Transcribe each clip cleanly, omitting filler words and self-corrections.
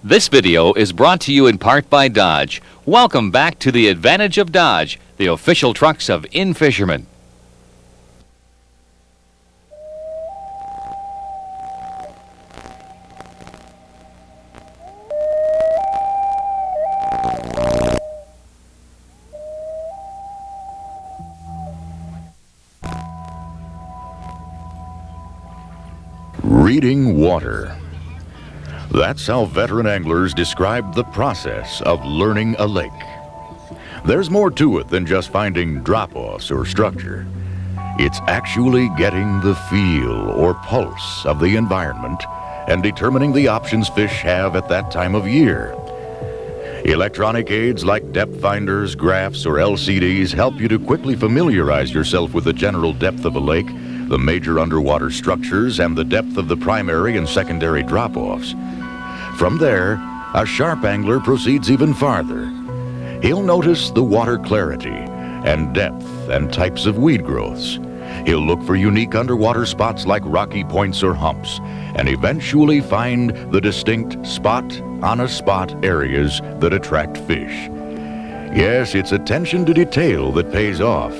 This video is brought to you in part by Dodge. Welcome back to the Advantage of Dodge, the official trucks of In-Fisherman. Reading water. That's how veteran anglers describe the process of learning a lake. There's more to it than just finding drop-offs or structure. It's actually getting the feel or pulse of the environment and determining the options fish have at that time of year. Electronic aids like depth finders, graphs, or LCDs help you to quickly familiarize yourself with the general depth of a lake, the major underwater structures, and the depth of the primary and secondary drop-offs. From there, a sharp angler proceeds even farther. He'll notice the water clarity and depth and types of weed growths. He'll look for unique underwater spots like rocky points or humps, and eventually find the distinct spot-on-a-spot areas that attract fish. Yes, it's attention to detail that pays off.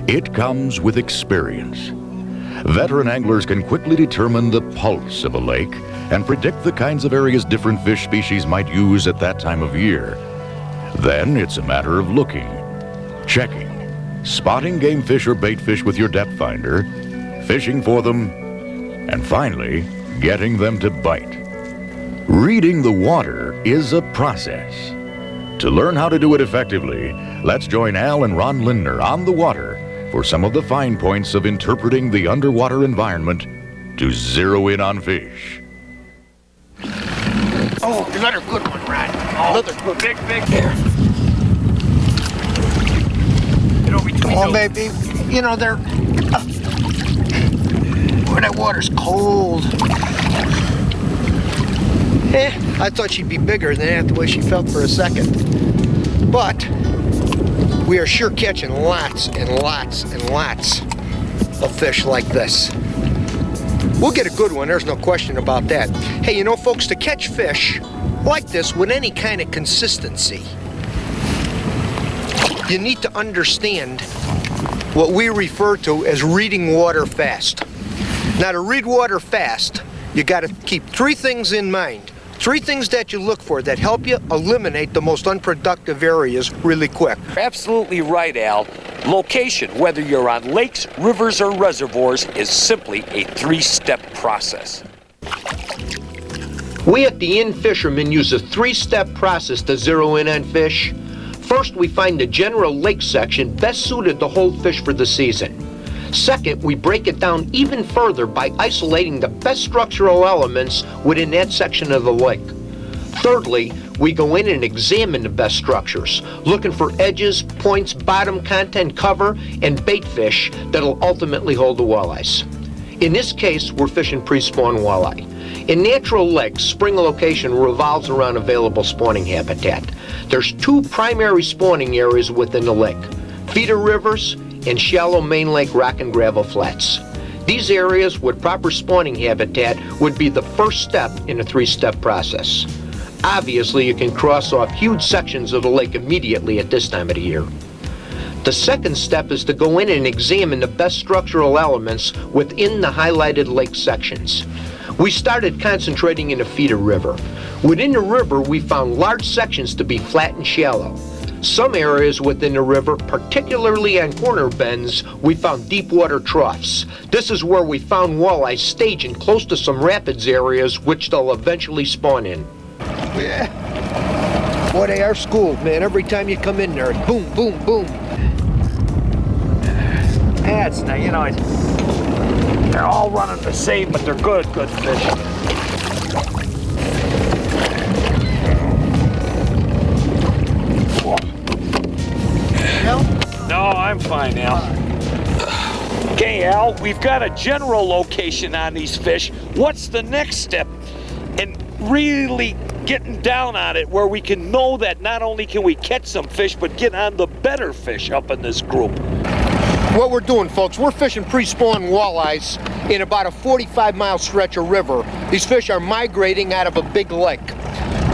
It comes with experience. Veteran anglers can quickly determine the pulse of a lake and predict the kinds of areas different fish species might use at that time of year. Then it's a matter of looking, checking, spotting game fish or bait fish with your depth finder, fishing for them, and finally, getting them to bite. Reading the water is a process. To learn how to do it effectively, let's join Al and Ron Lindner on the water for some of the fine points of interpreting the underwater environment to zero in on fish. Oh, another good one, Ron. Oh, another good. Big here. Get over between those. Baby. You know, they're... Boy, that water's cold. I thought she'd be bigger than that, the way she felt for a second. But we are sure catching lots and lots and lots of fish like this. We'll get a good one, there's no question about that. Hey, you know, folks, to catch fish like this with any kind of consistency, you need to understand what we refer to as reading water fast. Now, to read water fast, you got to keep three things in mind. Three things that you look for that help you eliminate the most unproductive areas really quick. Absolutely right, Al. Location, whether you're on lakes, rivers, or reservoirs, is simply a three-step process. We at the In-Fisherman use a three-step process to zero in on fish. First, we find the general lake section best suited to hold fish for the season. Second, we break it down even further by isolating the best structural elements within that section of the lake. Thirdly, we go in and examine the best structures, looking for edges, points, bottom content, cover, and bait fish that'll ultimately hold the walleyes. In this case, we're fishing pre-spawn walleye. In natural lakes, spring location revolves around available spawning habitat. There's two primary spawning areas within the lake: feeder rivers and shallow main lake rock and gravel flats. These areas with proper spawning habitat would be the first step in a three-step process. Obviously, you can cross off huge sections of the lake immediately at this time of the year. The second step is to go in and examine the best structural elements within the highlighted lake sections. We started concentrating in the feeder river. Within the river, we found large sections to be flat and shallow. Some areas within the river, particularly on corner bends, we found deep water troughs. This is where we found walleye staging close to some rapids areas which they'll eventually spawn in. Yeah. Boy, they are schooled, man. Every time you come in there, boom, boom, boom. Yeah, it's not, you know, they're all running the same, but they're good fish. No, I'm fine, Al. Okay, Al, we've got a general location on these fish. What's the next step in really getting down on it where we can know that not only can we catch some fish, but get on the better fish up in this group? What we're doing, folks, we're fishing pre-spawn walleyes in about a 45-mile stretch of river. These fish are migrating out of a big lake.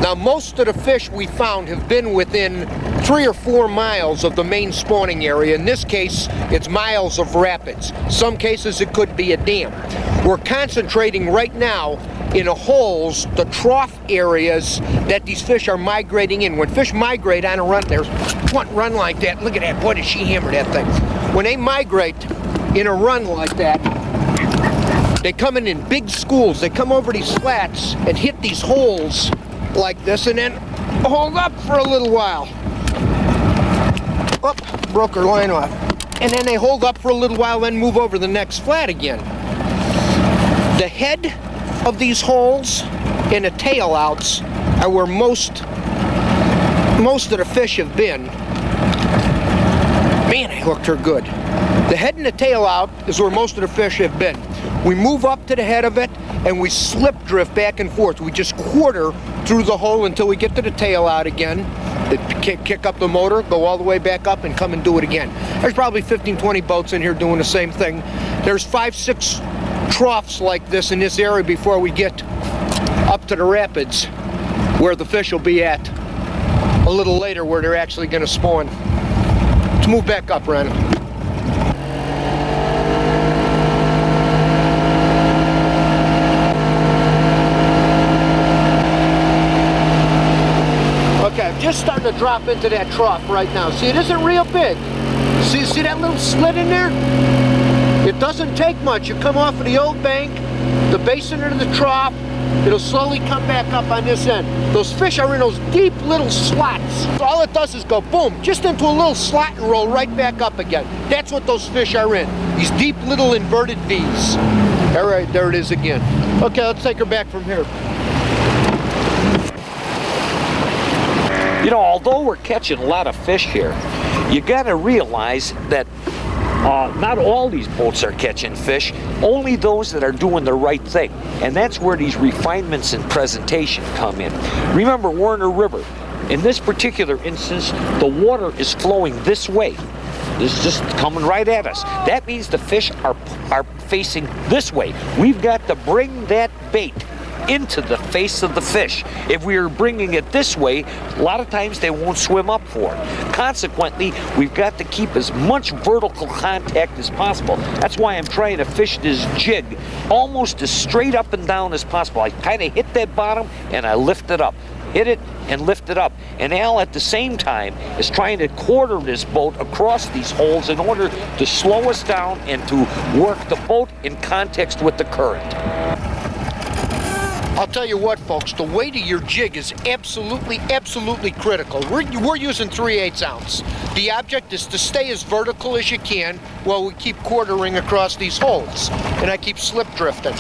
Now, most of the fish we found have been within 3 or 4 miles of the main spawning area. In this case, it's miles of rapids. Some cases it could be a dam. We're concentrating right now in the holes, the trough areas that these fish are migrating in. When fish migrate on a run, there's one run like that. Look at that, boy, did she hammer that thing. When they migrate in a run like that, they come in big schools. They come over these flats and hit these holes like this and then hold up for a little while. Oh, broke her line off. And then they hold up for a little while, then move over the next flat again. The head of these holes and the tail outs are where most of the fish have been. Man, I hooked her good. The head and the tail out is where most of the fish have been. We move up to the head of it and we slip drift back and forth. We just quarter through the hole until we get to the tail out again. Kick up the motor, go all the way back up and come and do it again. There's probably 15, 20 boats in here doing the same thing. There's 5, 6 troughs like this in this area before we get up to the rapids where the fish will be at a little later, where they're actually going to spawn. Let's move back up, Ren. Okay, I'm just starting to drop into that trough right now. See, it isn't real big. See that little slit in there? It doesn't take much. You come off of the old bank, the basin into the trough, it'll slowly come back up on this end. Those fish are in those deep little slots. So all it does is go boom, just into a little slot and roll right back up again. That's what those fish are in. These deep little inverted V's. All right, there it is again. Okay, let's take her back from here. You know, although we're catching a lot of fish here, you gotta realize that not all these boats are catching fish, only those that are doing the right thing. And that's where these refinements in presentation come in. Remember Warner River. In this particular instance, the water is flowing this way. It's just coming right at us. That means the fish are facing this way. We've got to bring that bait into the face of the fish. If we are bringing it this way, a lot of times they won't swim up for it. Consequently, we've got to keep as much vertical contact as possible. That's why I'm trying to fish this jig almost as straight up and down as possible. I kind of hit that bottom and I lift it up. Hit it and lift it up. And Al, at the same time, is trying to quarter this boat across these holes in order to slow us down and to work the boat in context with the current. I'll tell you what, folks, the weight of your jig is absolutely critical. We're using 3/8 ounce. The object is to stay as vertical as you can while we keep quartering across these holes, and I keep slip drifting.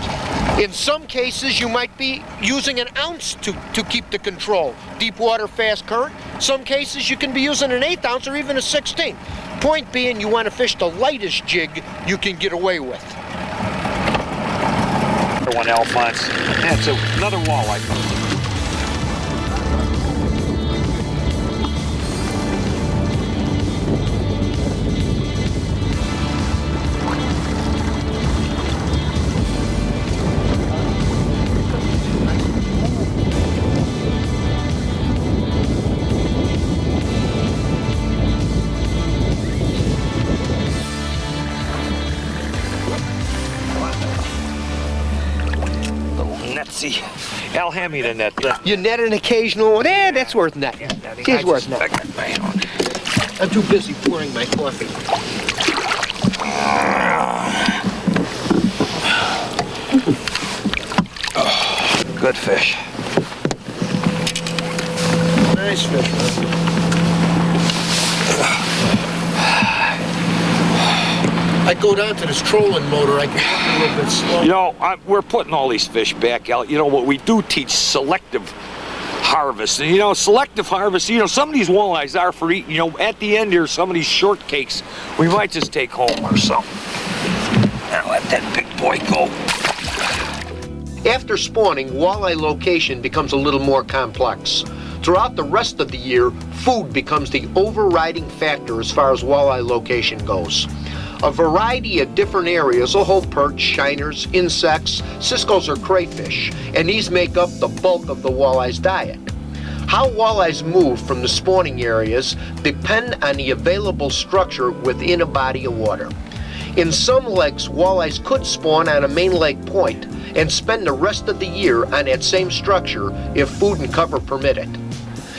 In some cases, you might be using an ounce to keep the control. Deep water, fast current. Some cases, you can be using an 1/8 ounce or even a 1/16. Point being, you want to fish the lightest jig you can get away with. One Alphonse. That's another walleye. See, Al, hand me the net. You net an occasional one. That's worth net. He's worth net. I'm too busy pouring my coffee. Good fish. Nice fish, man. I go down to this trolling motor, I can put a little bit slow. You know, we're putting all these fish back out. You know, what we do teach selective harvest. And, you know, selective harvest, you know, some of these walleyes are for eating. You know, at the end here, some of these shortcakes, we might just take home or something. And let that big boy go. After spawning, walleye location becomes a little more complex. Throughout the rest of the year, food becomes the overriding factor as far as walleye location goes. A variety of different areas will hold perch, shiners, insects, ciscos, or crayfish, and these make up the bulk of the walleye's diet. How walleyes move from the spawning areas depend on the available structure within a body of water. In some lakes, walleyes could spawn on a main lake point and spend the rest of the year on that same structure if food and cover permit it.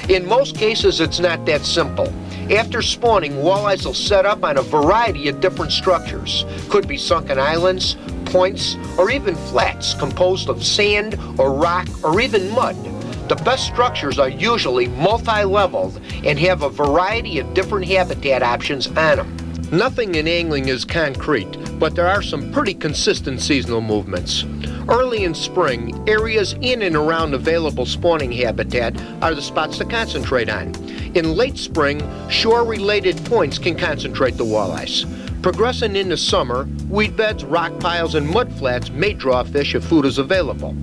In most cases, it's not that simple. After spawning, walleyes will set up on a variety of different structures. Could be sunken islands, points, or even flats composed of sand or rock or even mud. The best structures are usually multi-leveled and have a variety of different habitat options on them. Nothing in angling is concrete, but there are some pretty consistent seasonal movements. Early in spring, areas in and around available spawning habitat are the spots to concentrate on. In late spring, shore-related points can concentrate the walleyes. Progressing into summer, weed beds, rock piles, and mud flats may draw fish if food is available.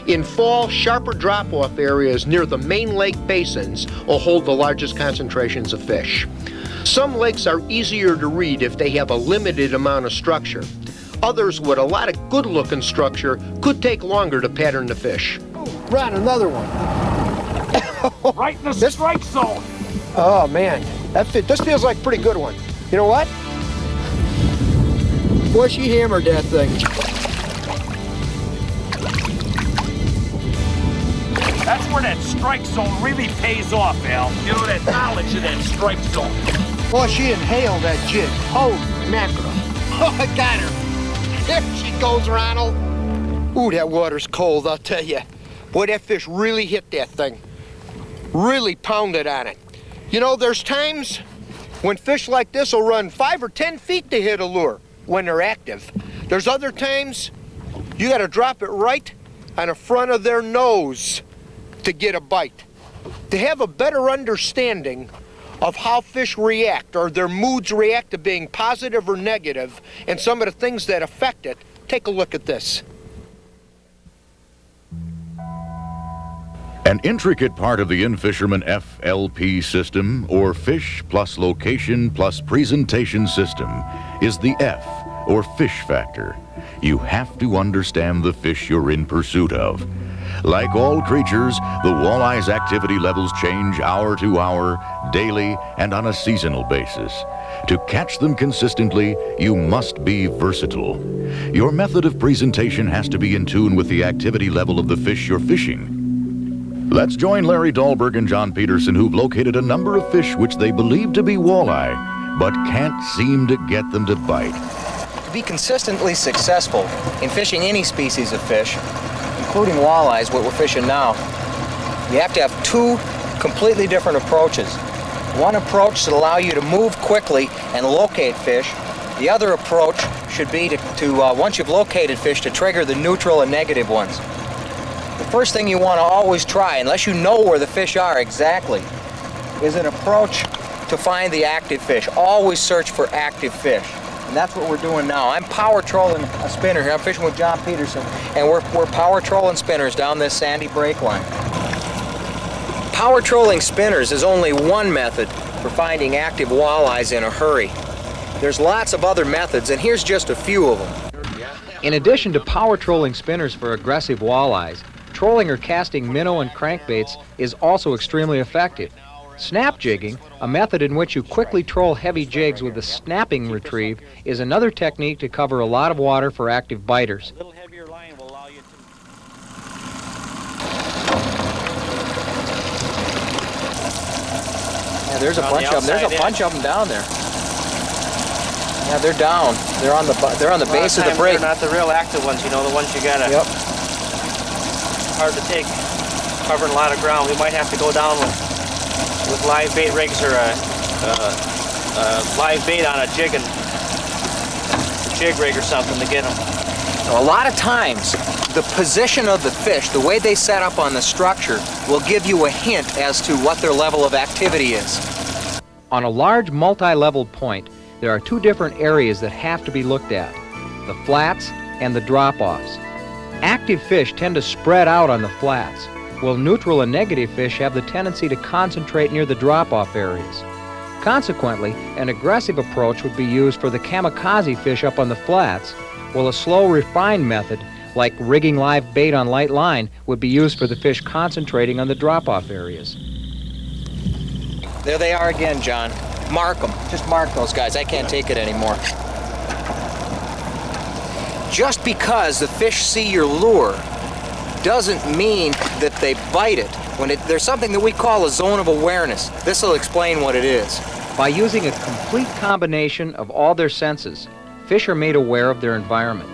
In fall, sharper drop-off areas near the main lake basins will hold the largest concentrations of fish. Some lakes are easier to read if they have a limited amount of structure. Others with a lot of good-looking structure could take longer to pattern the fish. Ron, another one. Right in the strike zone. Oh man, this feels like a pretty good one. You know what? Boy, she hammered that thing. That's where that strike zone really pays off, Al. You know, that knowledge of that strike zone. Boy, she inhaled that jig. Holy mackerel. Oh, I got her. There she goes, Ronald. Ooh, that water's cold, I'll tell you. Boy, that fish really hit that thing. Really pounded on it. You know, there's times when fish like this will run 5 or 10 feet to hit a lure when they're active. There's other times you gotta drop it right on the front of their nose to get a bite. To have a better understanding of how fish react or their moods react to being positive or negative and some of the things that affect it, take a look at this. An intricate part of the In-Fisherman FLP system, or Fish Plus Location Plus Presentation System, is the F, or fish factor. You have to understand the fish you're in pursuit of. Like all creatures, the walleye's activity levels change hour to hour, daily, and on a seasonal basis. To catch them consistently, you must be versatile. Your method of presentation has to be in tune with the activity level of the fish you're fishing. Let's join Larry Dahlberg and John Peterson, who've located a number of fish which they believe to be walleye, but can't seem to get them to bite. To be consistently successful in fishing any species of fish, including walleyes, what we're fishing now, you have to have two completely different approaches. One approach should allow you to move quickly and locate fish. The other approach should be to once you've located fish, to trigger the neutral and negative ones. The first thing you want to always try, unless you know where the fish are exactly, is an approach to find the active fish. Always search for active fish. And that's what we're doing now. I'm power trolling a spinner here. I'm fishing with John Peterson, and we're power trolling spinners down this sandy break line. Power trolling spinners is only one method for finding active walleyes in a hurry. There's lots of other methods, and here's just a few of them. In addition to power trolling spinners for aggressive walleyes, trolling or casting minnow and crankbaits is also extremely effective. Snap jigging, a method in which you quickly troll heavy jigs with a snapping retrieve, is another technique to cover a lot of water for active biters. A little heavier line will allow you to... Yeah, there's a bunch of them. There's a bunch of them down there. Yeah, they're down. They're on the base of the break. They're not the real active ones, you know, the ones you gotta. Yep. Hard to take, covering a lot of ground. We might have to go down with live bait rigs or a live bait on a jig rig or something to get them. A lot of times, the position of the fish, the way they set up on the structure, will give you a hint as to what their level of activity is. On a large multi-level point, there are two different areas that have to be looked at: the flats and the drop-offs. Active fish tend to spread out on the flats, while neutral and negative fish have the tendency to concentrate near the drop-off areas. Consequently, an aggressive approach would be used for the kamikaze fish up on the flats, while a slow, refined method, like rigging live bait on light line, would be used for the fish concentrating on the drop-off areas. There they are again, John. Mark them. Just mark those guys. I can't take it anymore. Just because the fish see your lure doesn't mean that they bite it. There's something that we call a zone of awareness. This will explain what it is. By using a complete combination of all their senses, fish are made aware of their environment.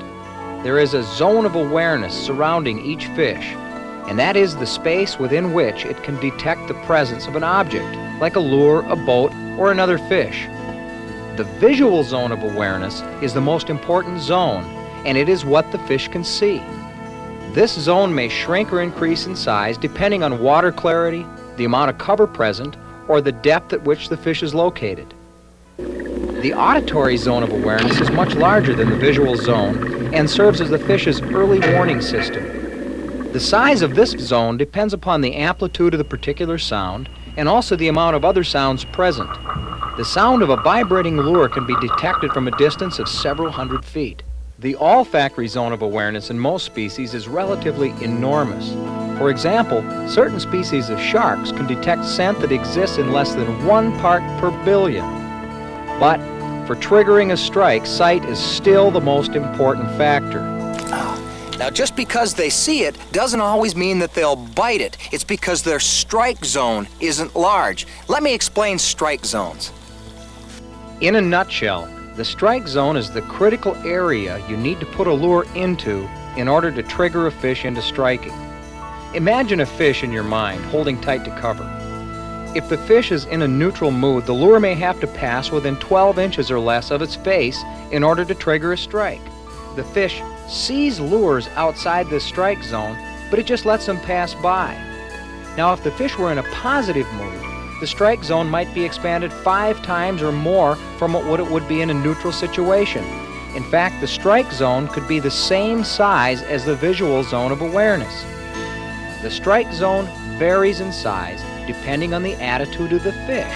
There is a zone of awareness surrounding each fish, and that is the space within which it can detect the presence of an object, like a lure, a boat, or another fish. The visual zone of awareness is the most important zone, and it is what the fish can see. This zone may shrink or increase in size depending on water clarity, the amount of cover present, or the depth at which the fish is located. The auditory zone of awareness is much larger than the visual zone and serves as the fish's early warning system. The size of this zone depends upon the amplitude of the particular sound and also the amount of other sounds present. The sound of a vibrating lure can be detected from a distance of several hundred feet. The olfactory zone of awareness in most species is relatively enormous. For example, certain species of sharks can detect scent that exists in less than 1 part per billion. But for triggering a strike, sight is still the most important factor. Now, just because they see it doesn't always mean that they'll bite it. It's because their strike zone isn't large. Let me explain strike zones. In a nutshell, the strike zone is the critical area you need to put a lure into in order to trigger a fish into striking. Imagine a fish in your mind holding tight to cover. If the fish is in a neutral mood, the lure may have to pass within 12 inches or less of its face in order to trigger a strike. The fish sees lures outside this strike zone, but it just lets them pass by. Now, if the fish were in a positive mood, the strike zone might be expanded 5 times or more from what it would be in a neutral situation. In fact, the strike zone could be the same size as the visual zone of awareness. The strike zone varies in size depending on the attitude of the fish,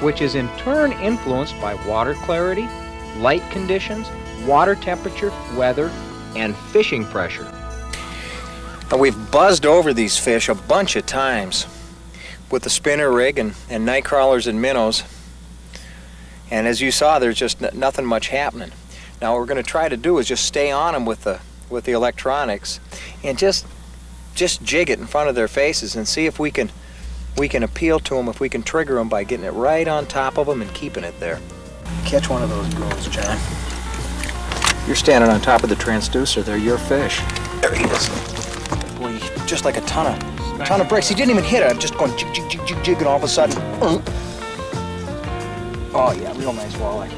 which is in turn influenced by water clarity, light conditions, water temperature, weather, and fishing pressure. Now, we've buzzed over these fish a bunch of times with the spinner rig and night crawlers and minnows, and as you saw, there's just nothing much happening. Now, what we're going to try to do is just stay on them with the electronics and just jig it in front of their faces and see if we can appeal to them, if we can trigger them by getting it right on top of them and keeping it there. Catch one of those girls, John. You're standing on top of the transducer. They're your fish. There he is. Boy, just like a ton of bricks. He didn't even hit it. I'm just going jig, jig, jig, jig, jig, and all of a sudden, oh yeah, real nice walleye.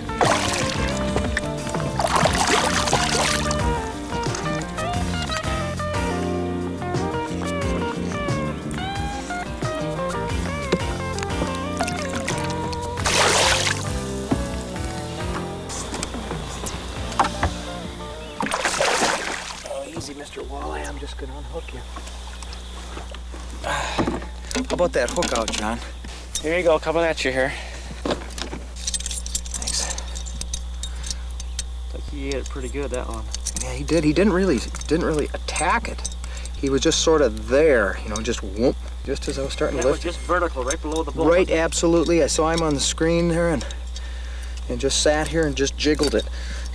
Easy, Mr. Walleye, I'm just gonna unhook you. How about that hook out, John? Here you go, coming at you here. Thanks. Like he ate it pretty good, that one. Yeah, he did. He didn't really attack it. He was just sort of there, you know, just whoop, just as I was starting to lift. It was just vertical, right below the boat. Right, absolutely. I saw him on the screen there and just sat here and just jiggled it.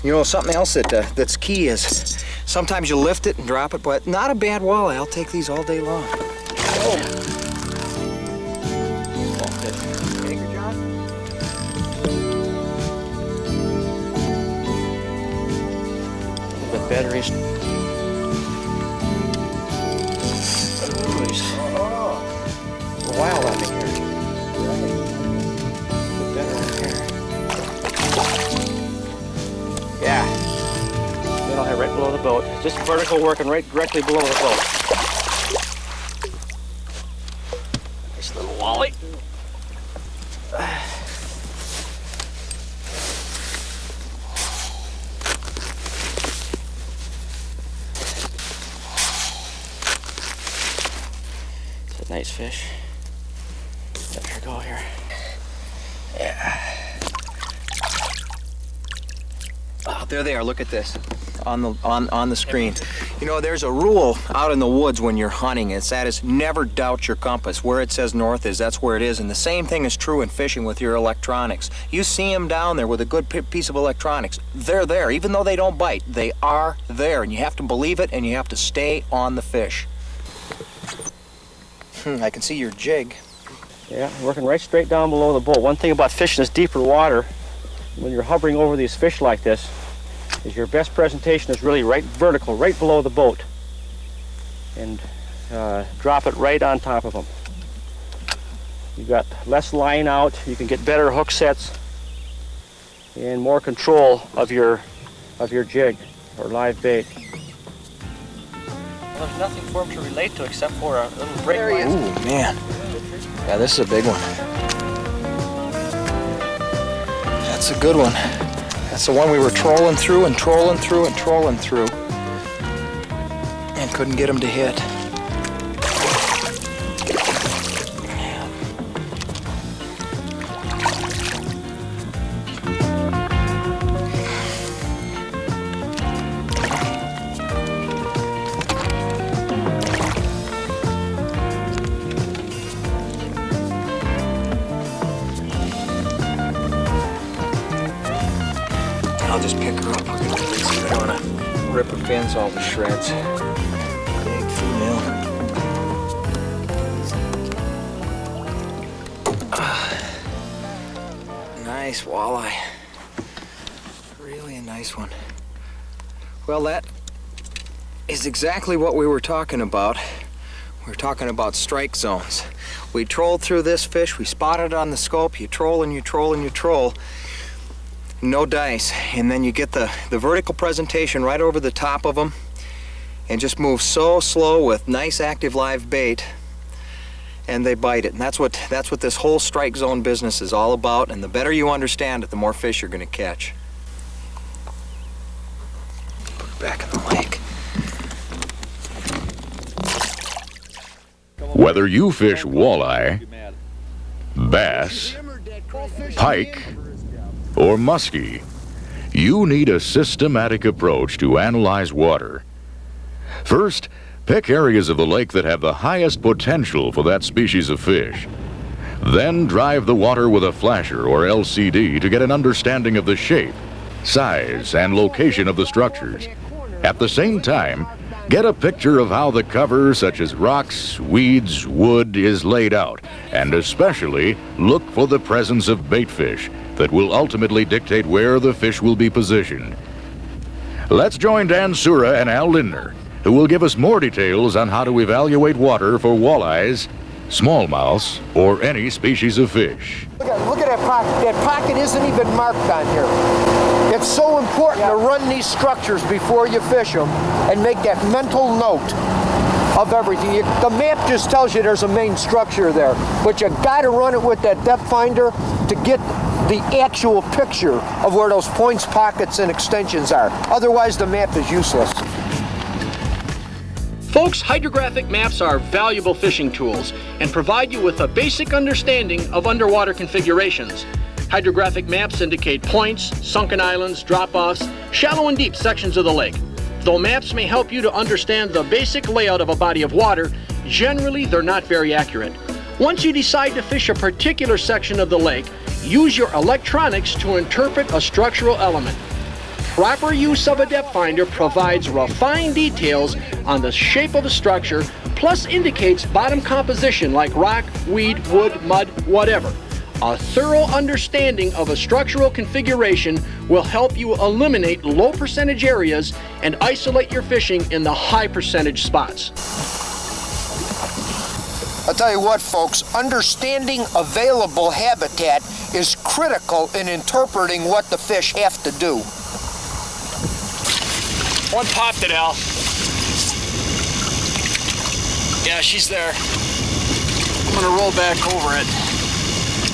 You know, something else that's key is sometimes you lift it and drop it, but not a bad walleye. I'll take these all day long. Oh. Anchor, John? The batteries. Oh. Wild out here. Put that right here. Yeah. Then I'll have right below the boat. Just vertical working right directly below the boat. Nice little walleye. It's a nice fish. Let her go here. Yeah. Oh, there they are. Look at this. on the screen. You know, there's a rule out in the woods when you're hunting. That is never doubt your compass. Where it says north is, that's where it is. And the same thing is true in fishing with your electronics. You see them down there with a good piece of electronics. They're there. Even though they don't bite, they are there. And you have to believe it, and you have to stay on the fish. I can see your jig. Yeah, working right straight down below the boat. One thing about fishing this deeper water, when you're hovering over these fish like this, is your best presentation is really right vertical, right below the boat. And drop it right on top of them. You've got less line out, you can get better hook sets, and more control of your jig or live bait. Well, there's nothing for him to relate to except for a little break line. Ooh, man. Yeah, this is a big one. That's a good one. That's the one we were trolling through and trolling through and trolling through. And couldn't get him to hit. I'll just pick her up. We're gonna release her. I don't want to rip her fins all to shreds. Big female. Nice walleye. Really a nice one. Well, that is exactly what we were talking about. We were talking about strike zones. We trolled through this fish. We spotted it on the scope. You troll and you troll and you troll. No dice, and then you get the vertical presentation right over the top of them and just move so slow with nice active live bait, and they bite it. And that's what this whole strike zone business is all about, and the better you understand it, the more fish you're going to catch. Put her back in the lake. Whether you fish walleye, bass, pike, or muskie, you need a systematic approach to analyze water. First, pick areas of the lake that have the highest potential for that species of fish. Then drive the water with a flasher or LCD to get an understanding of the shape, size, and location of the structures. At the same time, get a picture of how the cover, such as rocks, weeds, wood, is laid out, and especially look for the presence of bait fish that will ultimately dictate where the fish will be positioned. Let's join Dan Sura and Al Lindner, who will give us more details on how to evaluate water for walleyes, smallmouths, or any species of fish. Look at that pocket. That pocket isn't even marked on here. It's so important to run these structures before you fish them and make that mental note of everything. The map just tells you there's a main structure there, but you got to run it with that depth finder to get the actual picture of where those points, pockets, and extensions are. Otherwise, the map is useless. Folks, hydrographic maps are valuable fishing tools and provide you with a basic understanding of underwater configurations. Hydrographic maps indicate points, sunken islands, drop-offs, shallow and deep sections of the lake. Though maps may help you to understand the basic layout of a body of water, generally they're not very accurate. Once you decide to fish a particular section of the lake, use your electronics to interpret a structural element. Proper use of a depth finder provides refined details on the shape of a structure, plus indicates bottom composition like rock, weed, wood, mud, whatever. A thorough understanding of a structural configuration will help you eliminate low percentage areas and isolate your fishing in the high percentage spots. I'll tell you what, folks, understanding available habitat is critical in interpreting what the fish have to do. One popped it, Al. Yeah, she's there. I'm gonna roll back over it.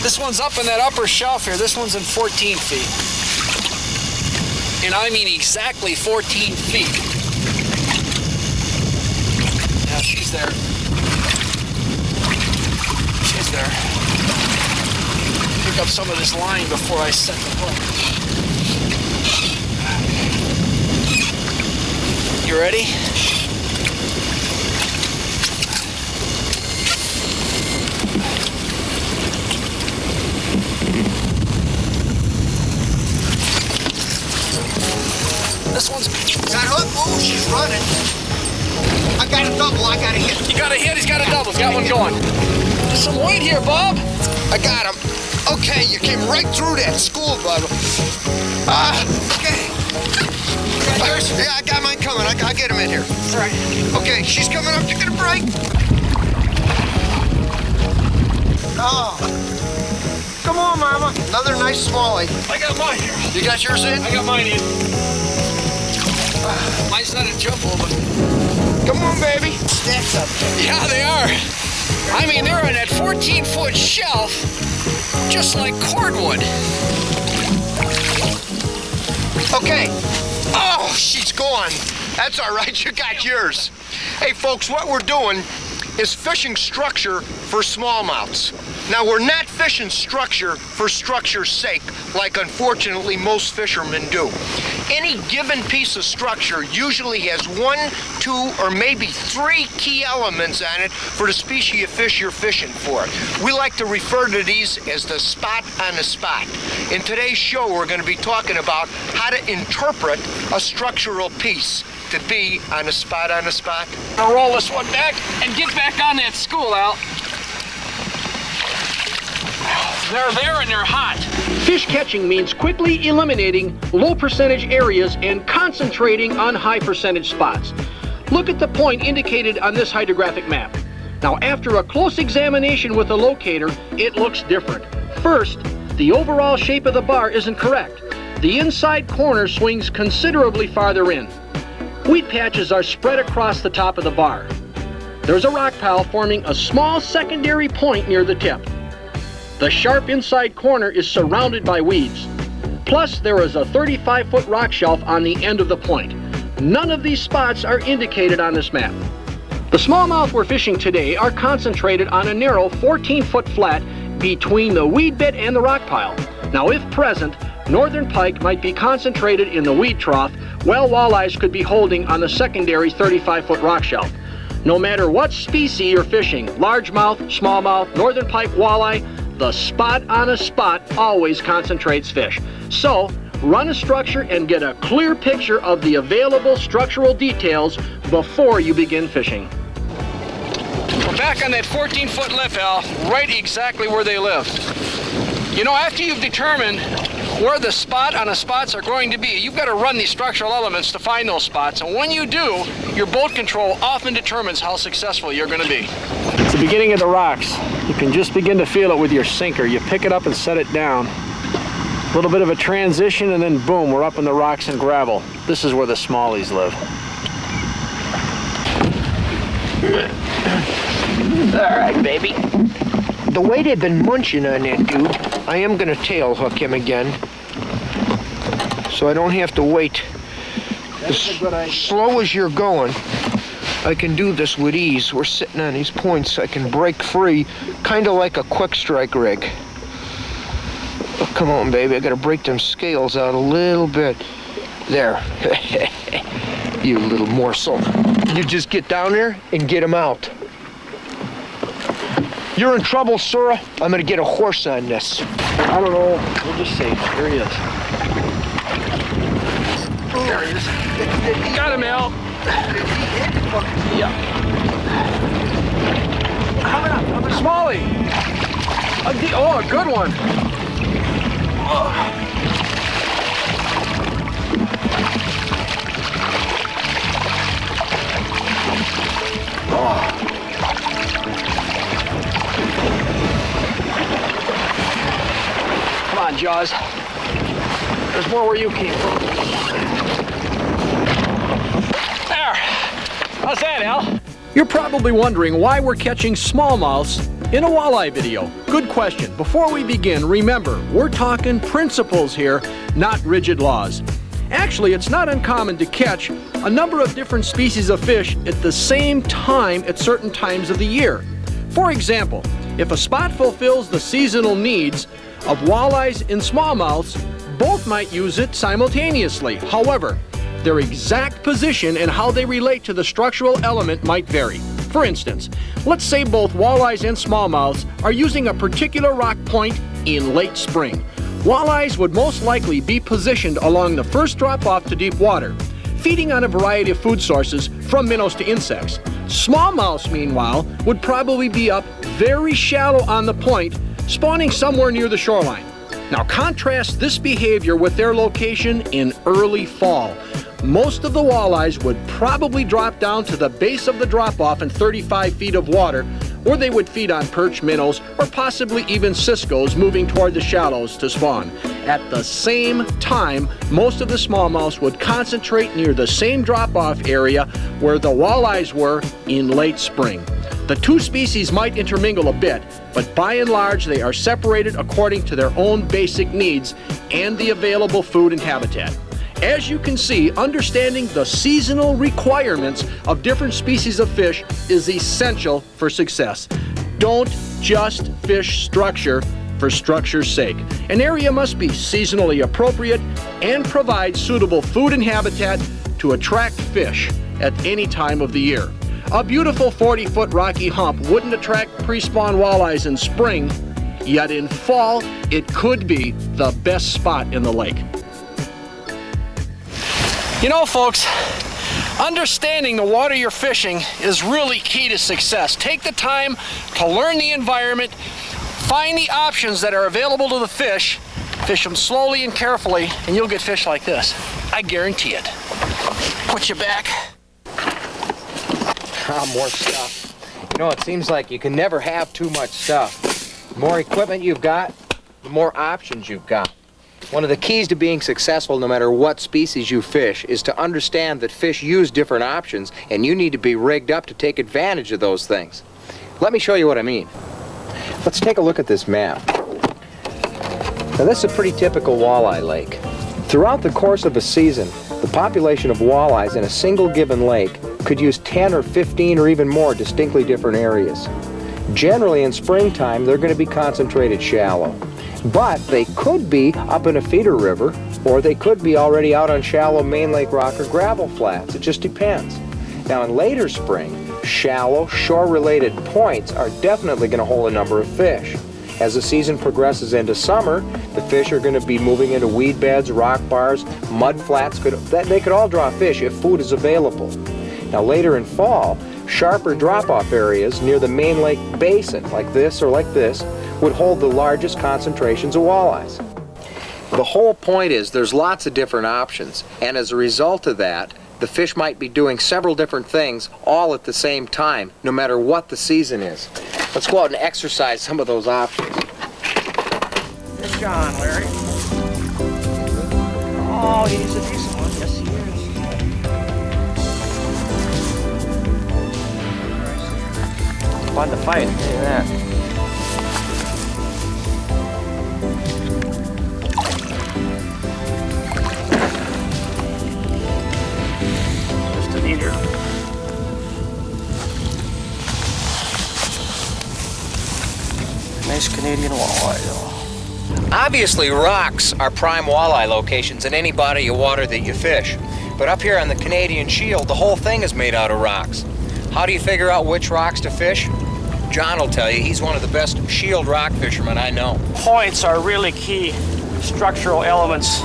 This one's up in that upper shelf here. This one's in 14 feet. And I mean exactly 14 feet. Yeah, she's there. She's there. Pick up some of this line before I set the hook. You ready? This one's... Got hook? Ooh, she's running. I got a double, I got a hit. You got a hit, he's got a double. He's got one going. There's some weight here, Bob. I got him. Okay, you came right through that school, bud. Okay. You got yours? Yeah, I got mine coming. I'll get him in here. All right. Okay, she's coming up. You're gonna break. Oh. Come on, Mama. Another nice smallie. I got mine here. You got yours in? I got mine in. Mine's not a jumbo, but... Come on, baby. Stacks up. Yeah, they are. I mean, they're on that 14-foot shelf, just like cordwood. Okay. Oh, she's gone. That's all right. You got yours. Hey, folks, what we're doing is fishing structure for smallmouths. Now, we're not fishing structure for structure's sake, like unfortunately most fishermen do. Any given piece of structure usually has 1, 2, or maybe 3 key elements on it for the species of fish you're fishing for. We like to refer to these as the spot on the spot. In today's show, we're going to be talking about how to interpret a structural piece to be on a spot on a spot. I'll roll this one back and get back on that school, Al. They're there and they're hot. Fish catching means quickly eliminating low percentage areas and concentrating on high percentage spots. Look at the point indicated on this hydrographic map. Now, after a close examination with a locator, it looks different. First, the overall shape of the bar isn't correct. The inside corner swings considerably farther in. Weed patches are spread across the top of the bar. There's a rock pile forming a small secondary point near the tip. The sharp inside corner is surrounded by weeds. Plus, there is a 35-foot rock shelf on the end of the point. None of these spots are indicated on this map. The smallmouth we're fishing today are concentrated on a narrow 14-foot flat between the weed bed and the rock pile. Now, if present, northern pike might be concentrated in the weed trough, while walleyes could be holding on the secondary 35-foot rock shelf. No matter what species you're fishing, largemouth, smallmouth, northern pike, walleye, the spot on a spot always concentrates fish. So, run a structure and get a clear picture of the available structural details before you begin fishing. We're back on that 14-foot lip, Al, right exactly where they live. You know, after you've determined where the spot on the spots are going to be, you've got to run these structural elements to find those spots. And when you do, your boat control often determines how successful you're going to be. It's the beginning of the rocks. You can just begin to feel it with your sinker. You pick it up and set it down. A little bit of a transition, and then boom, we're up in the rocks and gravel. This is where the smallies live. All right, baby. The way they've been munching on that dude, I am gonna tail hook him again, so I don't have to wait. As slow as you're going, I can do this with ease. We're sitting on these points. I can break free, kind of like a quick strike rig. Oh, come on, baby. I gotta break them scales out a little bit. There. You little morsel. You just get down there and get him out. You're in trouble, sir. I'm gonna get a horse on this. I don't know. We'll just see. Here he is. There he is. Got him, Al. Yeah. Coming up. Smallie. A good one. Come on, Jaws. There's more where you came from. There. How's that, Al? You're probably wondering why we're catching smallmouths in a walleye video. Good question. Before we begin, remember, we're talking principles here, not rigid laws. Actually, it's not uncommon to catch a number of different species of fish at the same time at certain times of the year. For example, if a spot fulfills the seasonal needs of walleyes and smallmouths, both might use it simultaneously. However, their exact position and how they relate to the structural element might vary. For instance, let's say both walleyes and smallmouths are using a particular rock point in late spring. Walleyes would most likely be positioned along the first drop-off to deep water, feeding on a variety of food sources from minnows to insects. Smallmouths, meanwhile, would probably be up very shallow on the point, spawning somewhere near the shoreline. Now contrast this behavior with their location in early fall. Most of the walleyes would probably drop down to the base of the drop-off in 35 feet of water, or they would feed on perch minnows or possibly even ciscos moving toward the shallows to spawn. At the same time, most of the smallmouths would concentrate near the same drop-off area where the walleyes were in late spring. The two species might intermingle a bit, but by and large they are separated according to their own basic needs and the available food and habitat. As you can see, understanding the seasonal requirements of different species of fish is essential for success. Don't just fish structure for structure's sake. An area must be seasonally appropriate and provide suitable food and habitat to attract fish at any time of the year. A beautiful 40-foot rocky hump wouldn't attract pre-spawn walleyes in spring, yet in fall it could be the best spot in the lake. You know, folks, understanding the water you're fishing is really key to success. Take the time to learn the environment, find the options that are available to the fish, fish them slowly and carefully, and you'll get fish like this. I guarantee it. Put you back. More stuff. You know, it seems like you can never have too much stuff. The more equipment you've got, the more options you've got. One of the keys to being successful, no matter what species you fish, is to understand that fish use different options, and you need to be rigged up to take advantage of those things. Let me show you what I mean. Let's take a look at this map. Now, this is a pretty typical walleye lake. Throughout the course of a season, the population of walleyes in a single given lake could use 10 or 15 or even more distinctly different areas. Generally, in springtime, they're going to be concentrated shallow. But they could be up in a feeder river, or they could be already out on shallow main lake rock or gravel flats. It just depends. Now, in later spring, shallow, shore-related points are definitely going to hold a number of fish. As the season progresses into summer, the fish are going to be moving into weed beds, rock bars, mud flats. They could all draw fish if food is available. Now, later in fall, sharper drop-off areas near the main lake basin, like this or like this, would hold the largest concentrations of walleyes. The whole point is there's lots of different options, and as a result of that, the fish might be doing several different things all at the same time, no matter what the season is. Let's go out and exercise some of those options. Fish on, Larry. Oh, he's a decent one. Yes, he is. Fun to fight, I'll tell you that. Nice Canadian walleye, though. Obviously, rocks are prime walleye locations in any body of water that you fish. But up here on the Canadian Shield, the whole thing is made out of rocks. How do you figure out which rocks to fish? John will tell you. He's one of the best shield rock fishermen I know. Points are really key structural elements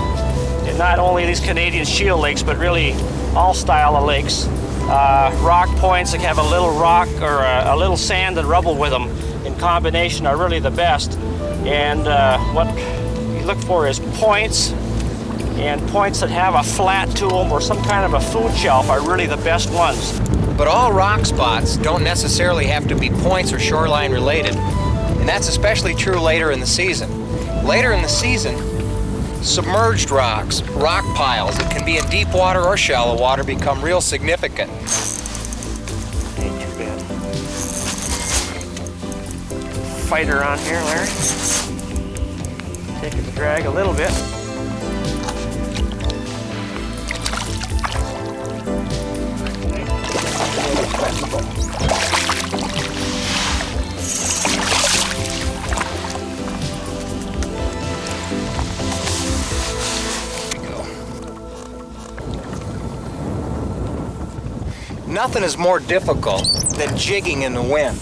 in not only these Canadian Shield lakes, but really all style of lakes. Rock points that have a little rock or a little sand and rubble with them in combination are really the best. And what you look for is points, and points that have a flat to them or some kind of a food shelf are really the best ones. But all rock spots don't necessarily have to be points or shoreline related. And that's especially true later in the season. Later in the season, submerged rocks, rock piles that can be in deep water or shallow water become real significant. Ain't too bad. Fighter on here, Larry. Taking the drag a little bit. Nothing is more difficult than jigging in the wind.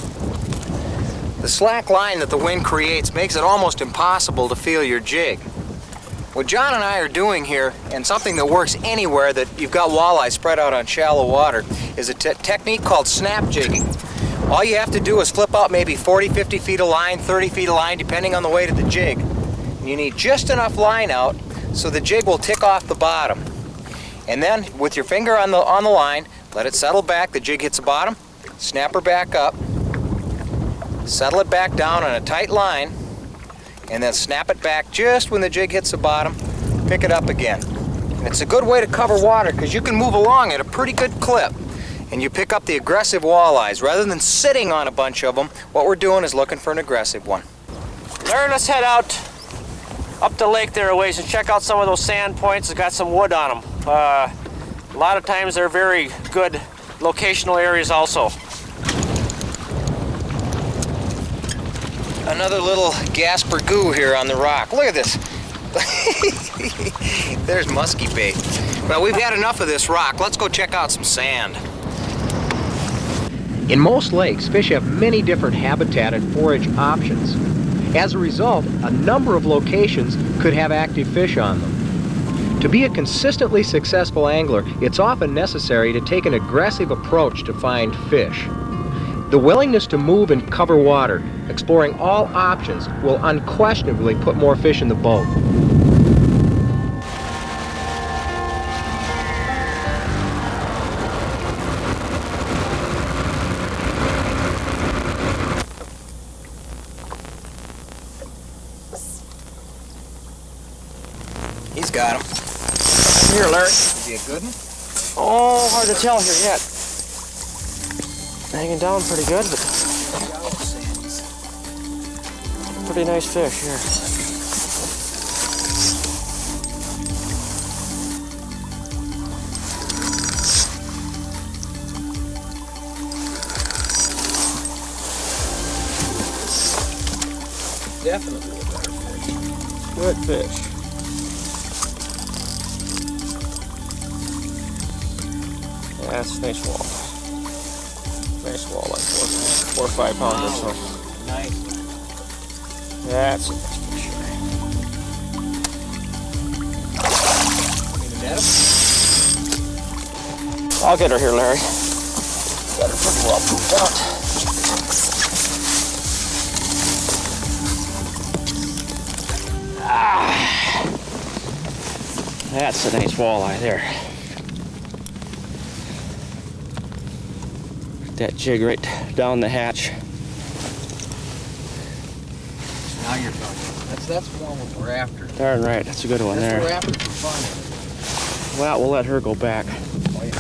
The slack line that the wind creates makes it almost impossible to feel your jig. What John and I are doing here, and something that works anywhere that you've got walleye spread out on shallow water, is a technique called snap jigging. All you have to do is flip out maybe 40, 50 feet of line, 30 feet of line, depending on the weight of the jig. You need just enough line out so the jig will tick off the bottom. And then, with your finger on the line, let it settle back, the jig hits the bottom, snap her back up, settle it back down on a tight line, and then snap it back just when the jig hits the bottom, pick it up again. And it's a good way to cover water because you can move along at a pretty good clip and you pick up the aggressive walleyes. Rather than sitting on a bunch of them, what we're doing is looking for an aggressive one. Larry, let's head out up the lake there a ways and check out some of those sand points that got some wood on them. A lot of times they're very good locational areas also. Another little gasper goo here on the rock. Look at this. There's musky bait. Well, we've had enough of this rock. Let's go check out some sand. In most lakes, fish have many different habitat and forage options. As a result, a number of locations could have active fish on them. To be a consistently successful angler, it's often necessary to take an aggressive approach to find fish. The willingness to move and cover water, exploring all options, will unquestionably put more fish in the boat. He's got him. Here, Larry. Is he a good one? Oh, hard to tell here yet. Hanging down pretty good, but pretty nice fish here. Definitely a better fish. Good fish. Yeah, that's a nice walleye. Nice walleye, 4 or 5 pounds or so. Nice. That's a nice fish. I'll get her here, Larry. Got her pretty well pooped out. That's a nice walleye there. That jig right down the hatch. Now you're talking. That's one we're after. Darn right, that's a good one there. That's what we're after for fun. Well, we'll let her go back. Oh, yeah.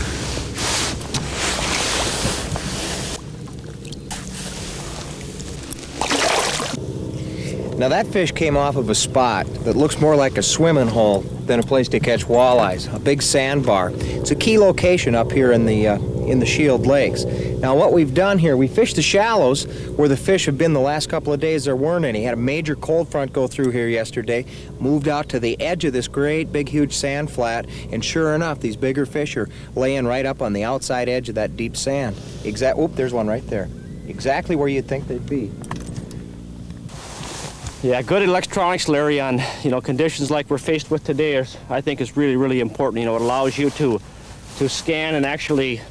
Now that fish came off of a spot that looks more like a swimming hole than a place to catch walleyes, a big sandbar. It's a key location up here in the Shield Lakes. Now what we've done here, we fished the shallows where the fish have been the last couple of days. There weren't any. Had a major cold front go through here yesterday, moved out to the edge of this great big huge sand flat, and sure enough, these bigger fish are laying right up on the outside edge of that deep sand. Oop, there's one right there. Exactly where you'd think they'd be. Yeah, good electronics, Larry, on conditions like we're faced with today I think is really, really important. It allows you to scan and actually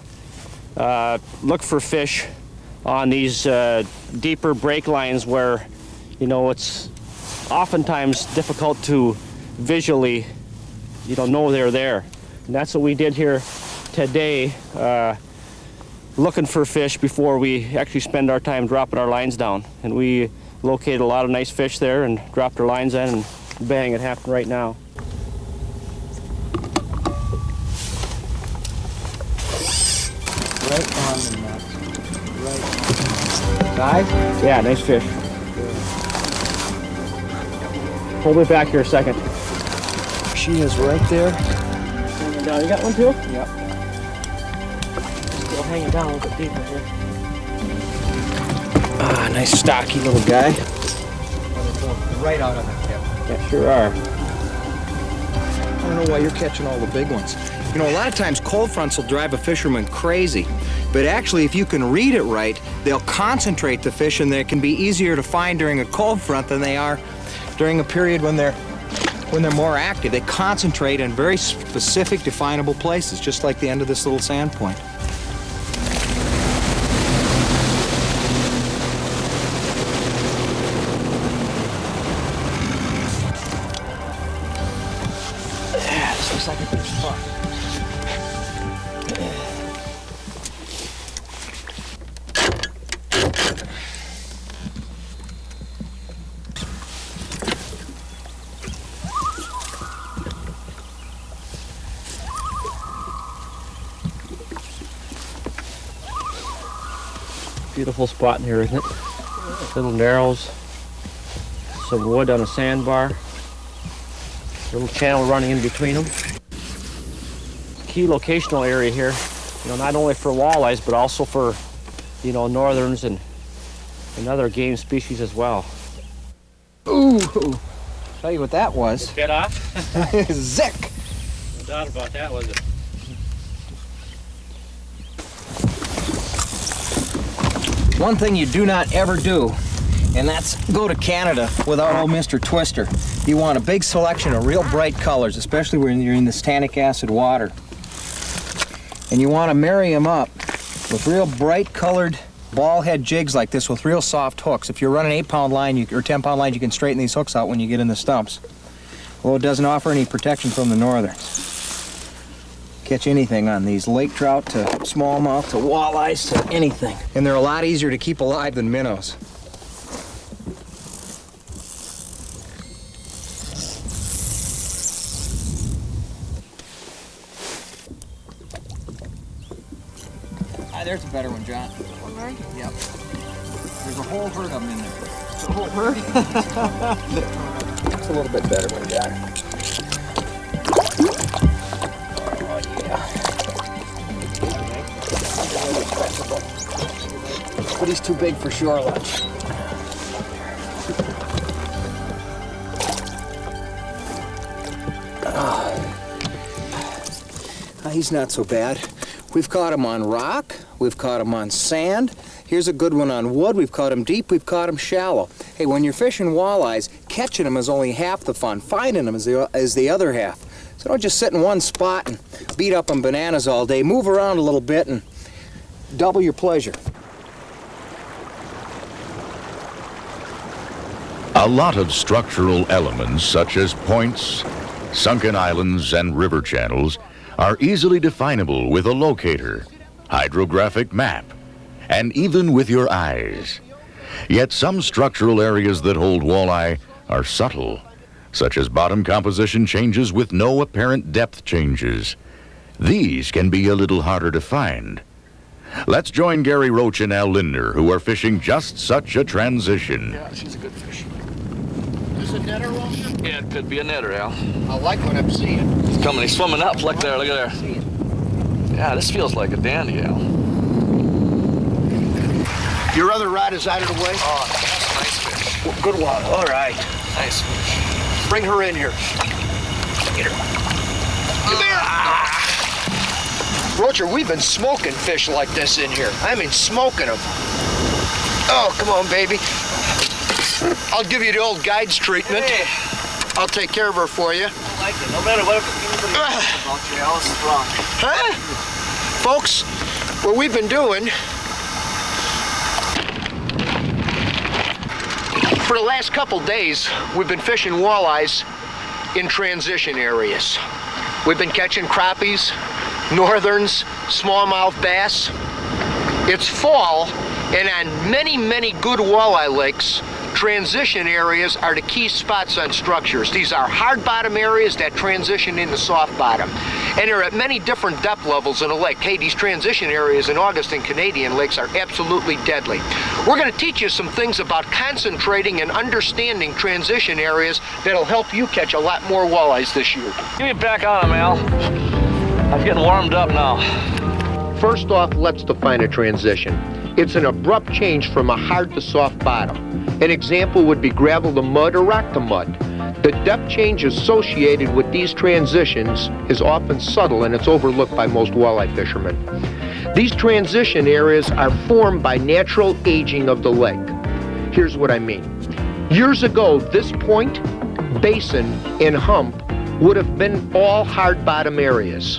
look for fish on these deeper break lines where it's oftentimes difficult to visually know they're there. And that's what we did here today, looking for fish before we actually spend our time dropping our lines down. And we located a lot of nice fish there and dropped our lines in, and bang, it happened right now. Right on the net. Right. Guys? Yeah, nice fish. Hold me back here a second. She is right there. Hanging down. You got one too? Yep. Still hanging down a little bit deeper here. Ah, nice stocky little guy. Right out on the tip. Yeah, sure are. I don't know why you're catching all the big ones. You know, a lot of times cold fronts will drive a fisherman crazy, but actually if you can read it right, they'll concentrate the fish and they can be easier to find during a cold front than they are during a period when they're more active. They concentrate in very specific, definable places, just like the end of this little sand point. Yeah, this looks like a good spot. Beautiful spot in here, isn't it? Little narrows, some wood on a sandbar, little channel running in between them. Key locational area here, you know, not only for walleyes, but also for, you know, northerns and other game species as well. Ooh! Tell you what that was. Get off? Zick! No doubt about that, was it? One thing you do not ever do, and that's go to Canada without old Mr. Twister. You want a big selection of real bright colors, especially when you're in this tannic acid water. And you want to marry them up with real bright colored ball head jigs like this with real soft hooks. If you're running 8-pound line or 10-pound line, you can straighten these hooks out when you get in the stumps. Although it doesn't offer any protection from the northerns. Catch anything on these, lake trout to smallmouth to walleyes to anything. And they're a lot easier to keep alive than minnows. Ah, there's a better one, John. One right? Yep. There's a whole herd of them in there. A whole herd? That's a little bit better one, John. But he's too big for shore lunch. He's not so bad. We've caught him on rock, we've caught him on sand. Here's a good one on wood. We've caught him deep, we've caught him shallow. Hey, when you're fishing walleyes, catching them is only half the fun. Finding them is the other half. So don't just sit in one spot and beat up on bananas all day. Move around a little bit and double your pleasure. A lot of structural elements, such as points, sunken islands, and river channels, are easily definable with a locator, hydrographic map, and even with your eyes. Yet some structural areas that hold walleye are subtle, such as bottom composition changes with no apparent depth changes. These can be a little harder to find. Let's join Gary Roach and Al Lindner, who are fishing just such a transition. Yeah, she's a good fish. Is this a netter, Roger? Yeah, it could be a netter, Al. I like what I'm seeing. He's coming, he's swimming up. Look there, look at there. Yeah, this feels like a dandy, Al. Your other rod is out of the way? Oh, that's a nice fish. Well, good one. All right. Nice fish. Bring her in here. Get her. Come here. Roger, we've been smoking fish like this in here. I mean, smoking them. Oh, come on, baby. I'll give you the old guide's treatment. Hey. I'll take care of her for you. I like it. No matter what anybody thinks about you, Al, this is wrong. Huh? Folks, what we've been doing for the last couple days, we've been fishing walleyes in transition areas. We've been catching crappies, northerns, smallmouth bass. It's fall, and on many, many good walleye lakes, transition areas are the key spots on structures. These are hard bottom areas that transition into soft bottom. And they're at many different depth levels in a lake. Hey, these transition areas in August and Canadian lakes are absolutely deadly. We're going to teach you some things about concentrating and understanding transition areas that'll help you catch a lot more walleyes this year. Get me back on him, Al. I'm getting warmed up now. First off, let's define a transition. It's an abrupt change from a hard to soft bottom. An example would be gravel to mud or rock to mud. The depth change associated with these transitions is often subtle and it's overlooked by most walleye fishermen. These transition areas are formed by natural aging of the lake. Here's what I mean. Years ago, this point, basin, and hump would have been all hard bottom areas.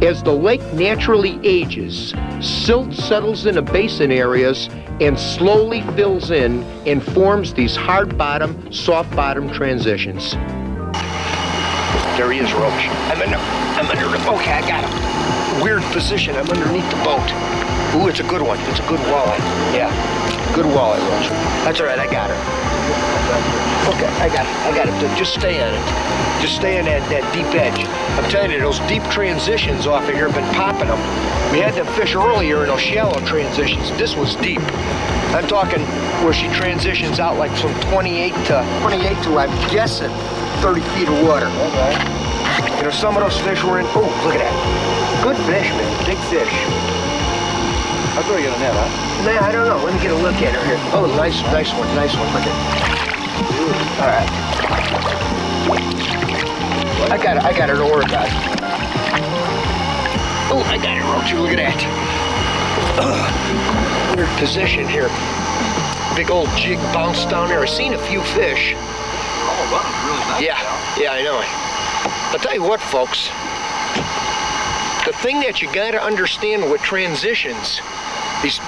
As the lake naturally ages, silt settles into basin areas and slowly fills in and forms these hard bottom, soft bottom transitions. There he is, Roach. I'm under the, okay, I got him. Weird position, I'm underneath the boat. Ooh, it's a good one. It's a good walleye. Yeah, good walleye, Roach. That's all right, I got her. Okay, I got it. Just stay on it. Just stay on that deep edge. I'm telling you, those deep transitions off of here have been popping them. We had them fish earlier in those shallow transitions. This was deep. I'm talking where she transitions out like from 28 to, I'm guessing, 30 feet of water. Okay. You know, some of those fish were in, oh, look at that. Good fish, man, big fish. I thought you were gonna net, huh? Nah, I don't know. Let me get a look at her here. Oh, nice one. Look at it. All right. I got her to work on. Oh, I got it, Roach. Look at that. Weird position here. Big old jig bounced down there. I've seen a few fish. Oh, wow, really nice. Yeah, I know. I'll tell you what, folks. The thing that you got to understand with transitions,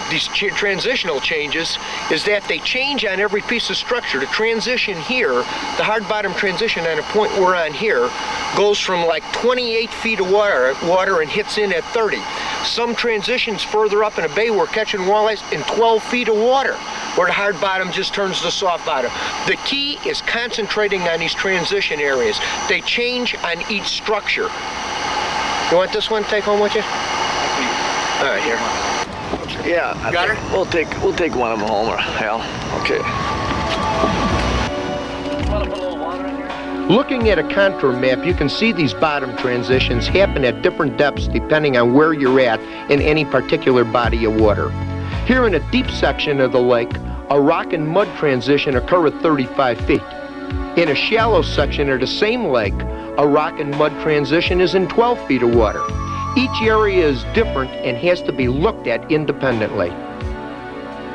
these transitional changes, is that they change on every piece of structure. The transition here, the hard bottom transition on the point we're on here, goes from like 28 feet of water and hits in at 30. Some transitions further up in a bay, we're catching walleyes in 12 feet of water, where the hard bottom just turns to soft bottom. The key is concentrating on these transition areas. They change on each structure. You want this one to take home with you? All right, here. Yeah, I Got think her? We'll take one of them home, Hal. Okay. Looking at a contour map, you can see these bottom transitions happen at different depths depending on where you're at in any particular body of water. Here in a deep section of the lake, a rock and mud transition occurs at 35 feet. In a shallow section of the same lake, a rock and mud transition is in 12 feet of water. Each area is different and has to be looked at independently.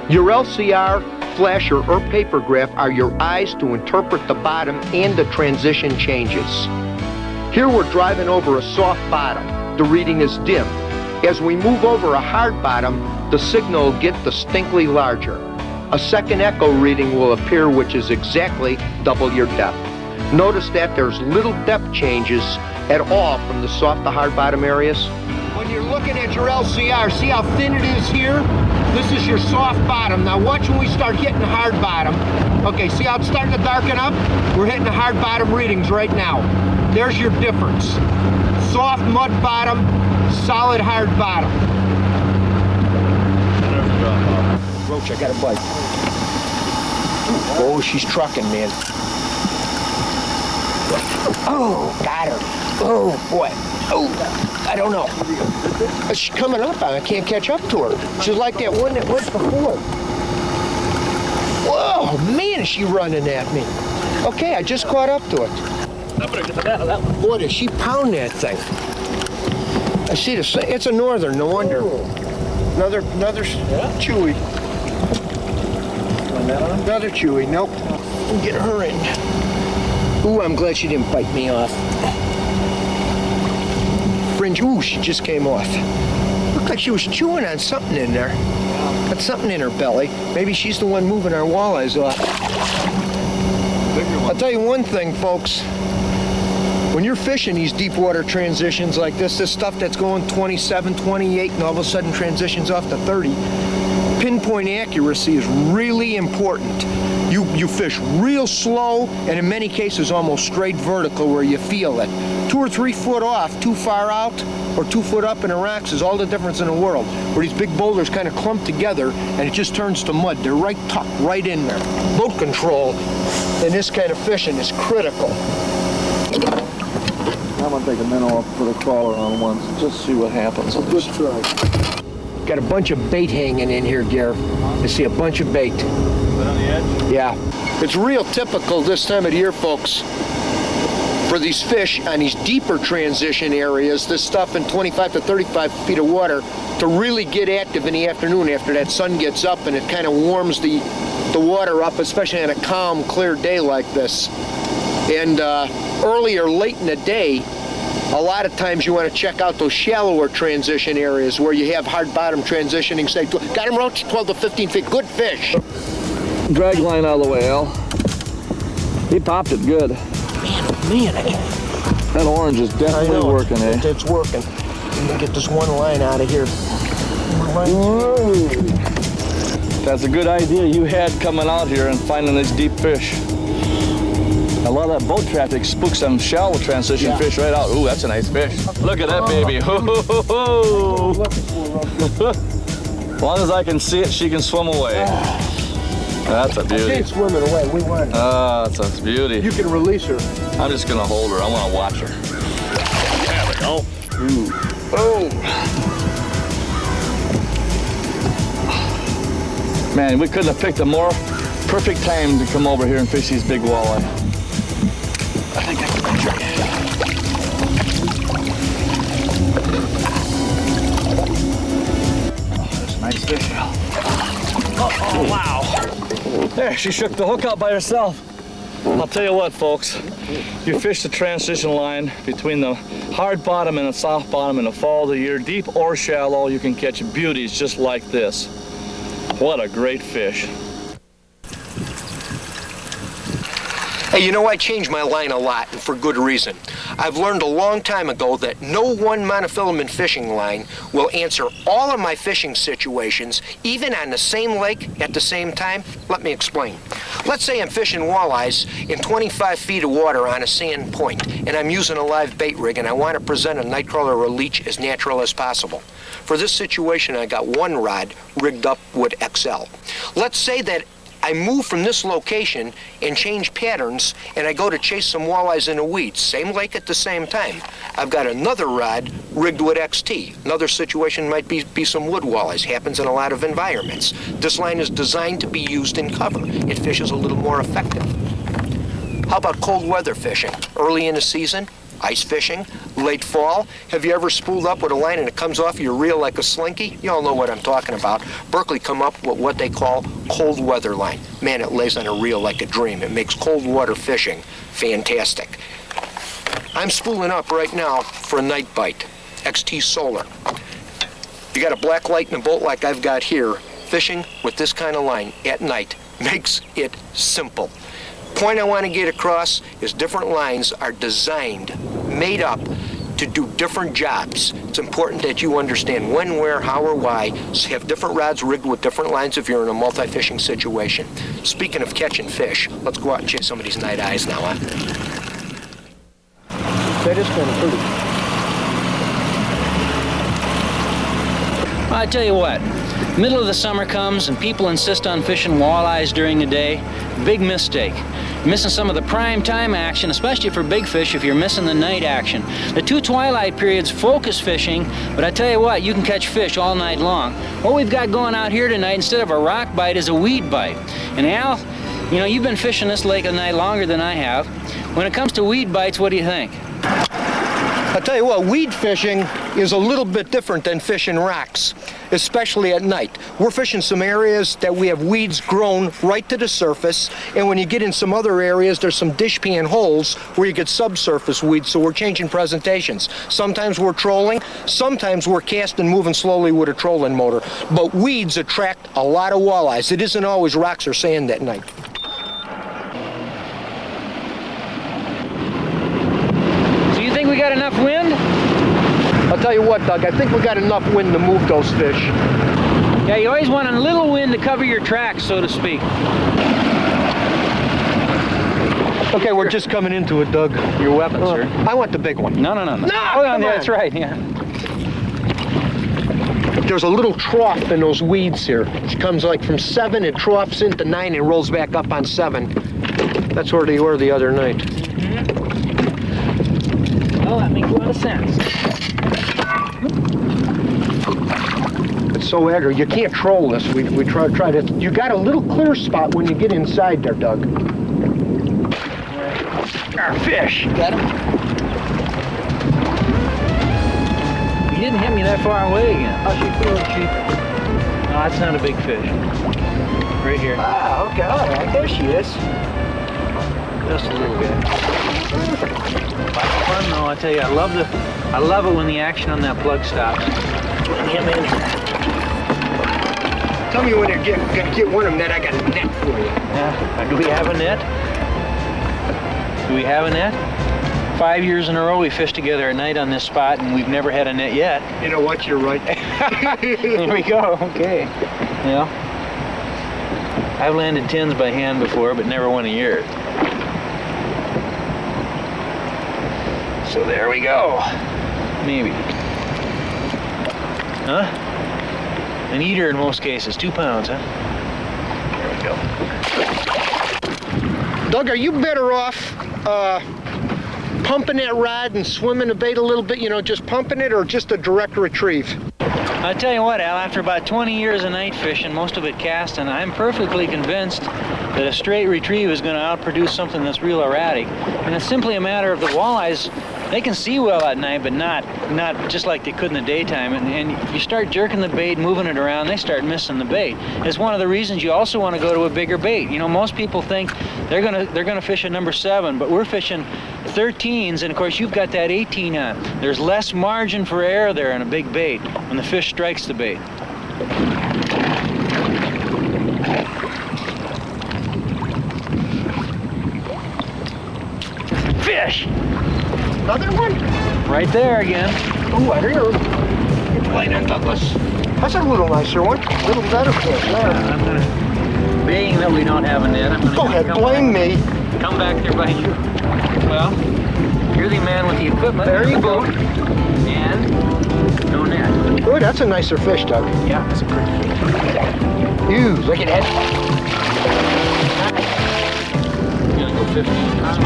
Your LCR, flasher, or paper graph are your eyes to interpret the bottom and the transition changes. Here we're driving over a soft bottom. The reading is dim. As we move over a hard bottom, the signal will get distinctly larger. A second echo reading will appear, which is exactly double your depth. Notice that there's little depth changes at all from the soft to hard bottom areas. When you're looking at your LCR, see how thin it is here? This is your soft bottom. Now watch when we start hitting hard bottom. Okay, see how it's starting to darken up? We're hitting the hard bottom readings right now. There's your difference. Soft mud bottom, solid hard bottom. Roach, I got a bite. Oh, she's trucking, man. Oh, got her. Oh, boy. Oh, I don't know. She's coming up. I can't catch up to her. She's like that one that went before. Whoa, man, is she running at me. Okay, I just caught up to it. Boy, did she pound that thing. I see it's a northern, no wonder. Another chewy. Another chewy, nope. Get her in. Ooh, I'm glad she didn't bite me off. Fringe, ooh, she just came off. Looked like she was chewing on something in there. Got something in her belly. Maybe she's the one moving our walleyes off. I'll tell you one thing, folks. When you're fishing these deep water transitions like this stuff that's going 27, 28, and all of a sudden transitions off to 30, pinpoint accuracy is really important. You fish real slow, and in many cases almost straight vertical where you feel it. 2 or 3 foot off, too far out, or 2 foot up in the rocks is all the difference in the world. Where these big boulders kind of clump together and it just turns to mud. They're right tucked right in there. Boat control in this kind of fishing is critical. I'm gonna take a minnow off, put a crawler on once, just see what happens. Good try. Got a bunch of bait hanging in here, Gare. I see a bunch of bait. Right on the edge? Yeah. It's real typical this time of the year, folks. for these fish on these deeper transition areas, this stuff in 25 to 35 feet of water, to really get active in the afternoon after that sun gets up and it kind of warms the water up, especially on a calm, clear day like this. And early or late in the day, a lot of times you want to check out those shallower transition areas where you have hard bottom transitioning. Say, got him roach, 12 to 15 feet, good fish. Drag line out of the way, Al. He popped it good. Man, That orange is definitely working, eh? It's working. Let me get this one line out of here. That's a good idea you had coming out here and finding these deep fish. A lot of that boat traffic spooks some shallow transition fish right out. Ooh, that's a nice fish. Look at that baby. As long as I can see it, she can swim away. That's a beauty. I can't swim it away. We won. Ah, that's a beauty. You can release her. I'm just gonna hold her. I want to watch her. There we go. Ooh. Oh. Man, we couldn't have picked a more perfect time to come over here and fish these big walleye. I think I can picture it. Oh, that's a nice fish, Al. Oh, wow. There, she shook the hook out by herself. I'll tell you what, folks. You fish the transition line between the hard bottom and the soft bottom in the fall of the year, deep or shallow, you can catch beauties just like this. What a great fish. Hey, you know, I change my line a lot, and for good reason. I've learned a long time ago that no one monofilament fishing line will answer all of my fishing situations, even on the same lake at the same time. Let me explain. Let's say I'm fishing walleyes in 25 feet of water on a sand point, and I'm using a live bait rig, and I want to present a nightcrawler or a leech as natural as possible. For this situation, I got one rod rigged up with XL. Let's say that I move from this location and change patterns, and I go to chase some walleyes in the weeds, same lake at the same time. I've got another rod rigged with XT. Another situation might be some wood walleyes. Happens in a lot of environments. This line is designed to be used in cover. It fishes a little more effective. How about cold weather fishing? Early in the season, ice fishing, late fall. Have you ever spooled up with a line and it comes off your reel like a slinky? You all know what I'm talking about. Berkeley come up with what they call cold weather line. Man, it lays on a reel like a dream. It makes cold water fishing fantastic. I'm spooling up right now for a night bite, XT Solar. You got a black light in a boat like I've got here, fishing with this kind of line at night makes it simple. Point I want to get across is different lines are designed, made up to do different jobs. It's important that you understand when, where, how, or why. So you have different rods rigged with different lines if you're in a multi-fishing situation. Speaking of catching fish, let's go out and chase some of these night eyes now, huh? That is kind of pretty. I tell you what, middle of the summer comes and people insist on fishing walleyes during the day. Big mistake. Missing some of the prime time action, especially for big fish if you're missing the night action. The two twilight periods focus fishing, but I tell you what, you can catch fish all night long. What we've got going out here tonight, instead of a rock bite, is a weed bite. And Al, you know, you've been fishing this lake a night longer than I have. When it comes to weed bites, what do you think? I'll tell you what, weed fishing is a little bit different than fishing rocks, especially at night. We're fishing some areas that we have weeds grown right to the surface, and when you get in some other areas, there's some dishpan holes where you get subsurface weeds, so we're changing presentations. Sometimes we're trolling, sometimes we're casting, moving slowly with a trolling motor, but weeds attract a lot of walleyes. It isn't always rocks or sand at night. We got enough wind? I'll tell you what, Doug, I think we got enough wind to move those fish. Yeah, you always want a little wind to cover your tracks, so to speak. Okay, we're just coming into it, Doug. Your weapon, sir. I want the big one. No. No, oh, come yeah, that's right, yeah. There's a little trough in those weeds here. It comes like from 7, it troughs into 9 and rolls back up on 7. That's where they were the other night. Mm-hmm. Well, that makes a lot of sense. It's so aggro. You can't troll this. We tried it. You got a little clear spot when you get inside there, Doug. our fish. Got him? He didn't hit me that far away again. I'll shoot for a cheap. No, that's not a big fish. Right here. Ah, okay, all right, there she is. Just a little bit. Fun though, I tell you, I love it when the action on that plug stops. Him in. Tell me when they're gonna get one of them, then I got a net for you. Yeah. Do we have a net? Do we have a net? 5 years in a row we fished together at night on this spot, and we've never had a net yet. You know what? You're right. There we go. Okay. Yeah. I've landed 10s by hand before, but never one a year. So there we go. Maybe. Huh? An eater in most cases. 2 pounds, huh? There we go. Doug, are you better off pumping that rod and swimming the bait a little bit, just pumping it, or just a direct retrieve? I'll tell you what, Al, after about 20 years of night fishing, most of it casting, I'm perfectly convinced that a straight retrieve is going to outproduce something that's real erratic. And it's simply a matter of the walleyes, they can see well at night, but not just like they could in the daytime. And if you start jerking the bait, moving it around, they start missing the bait. It's one of the reasons you also want to go to a bigger bait. Most people think they're gonna fish a number 7, but we're fishing 13s, and of course you've got that 18 on. There's less margin for error there in a big bait when the fish strikes the bait. Fish! Another one? Right there again. Oh, I hear him. It's light on Douglas. That's a little nicer one. A little better fish there. I'm gonna, being that we don't have a net, I'm gonna Go ahead, blame me. Come back there by you. Well, you're the man with the equipment. There you go. And no net. Oh, that's a nicer fish, Doug. Yeah, that's a pretty fish. Ew, look at that. You're gonna go 15 pounds.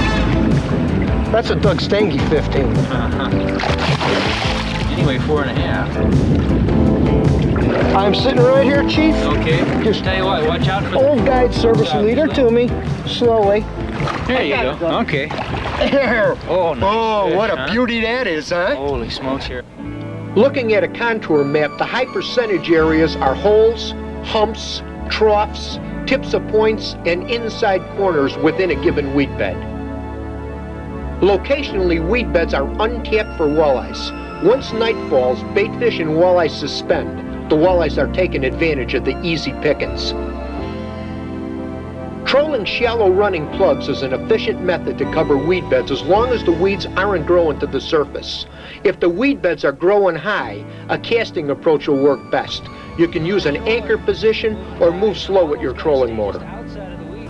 That's a Doug Stange 15. Anyway, 4.5. I'm sitting right here, Chief. Okay. Just tell you what, watch out for old guide service leader to me, slowly. There you go. Okay. There. Oh, nice Oh, fish, what a huh? beauty that is, huh? Holy smokes here. Looking at a contour map, the high percentage areas are holes, humps, troughs, tips of points, and inside corners within a given weed bed. Locationally, weed beds are untapped for walleyes. Once night falls, bait fish and walleyes suspend. The walleyes are taking advantage of the easy pickings. Trolling shallow running plugs is an efficient method to cover weed beds as long as the weeds aren't growing to the surface. If the weed beds are growing high, a casting approach will work best. You can use an anchor position or move slow with your trolling motor.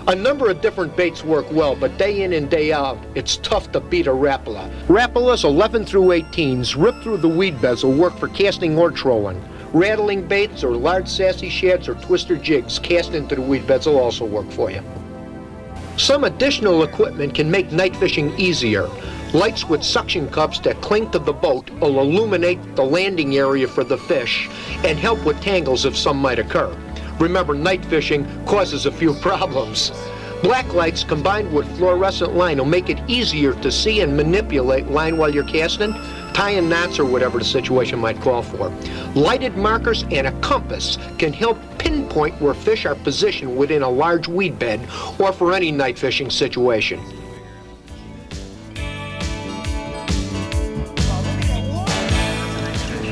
A number of different baits work well, but day in and day out, it's tough to beat a Rapala. Rapalas 11 through 18s ripped through the weed beds will work for casting or trolling. Rattling baits or large sassy shads or twister jigs cast into the weed beds will also work for you. Some additional equipment can make night fishing easier. Lights with suction cups that cling to the boat will illuminate the landing area for the fish and help with tangles if some might occur. Remember, night fishing causes a few problems. Black lights combined with fluorescent line will make it easier to see and manipulate line while you're casting, tying knots or whatever the situation might call for. Lighted markers and a compass can help pinpoint where fish are positioned within a large weed bed or for any night fishing situation.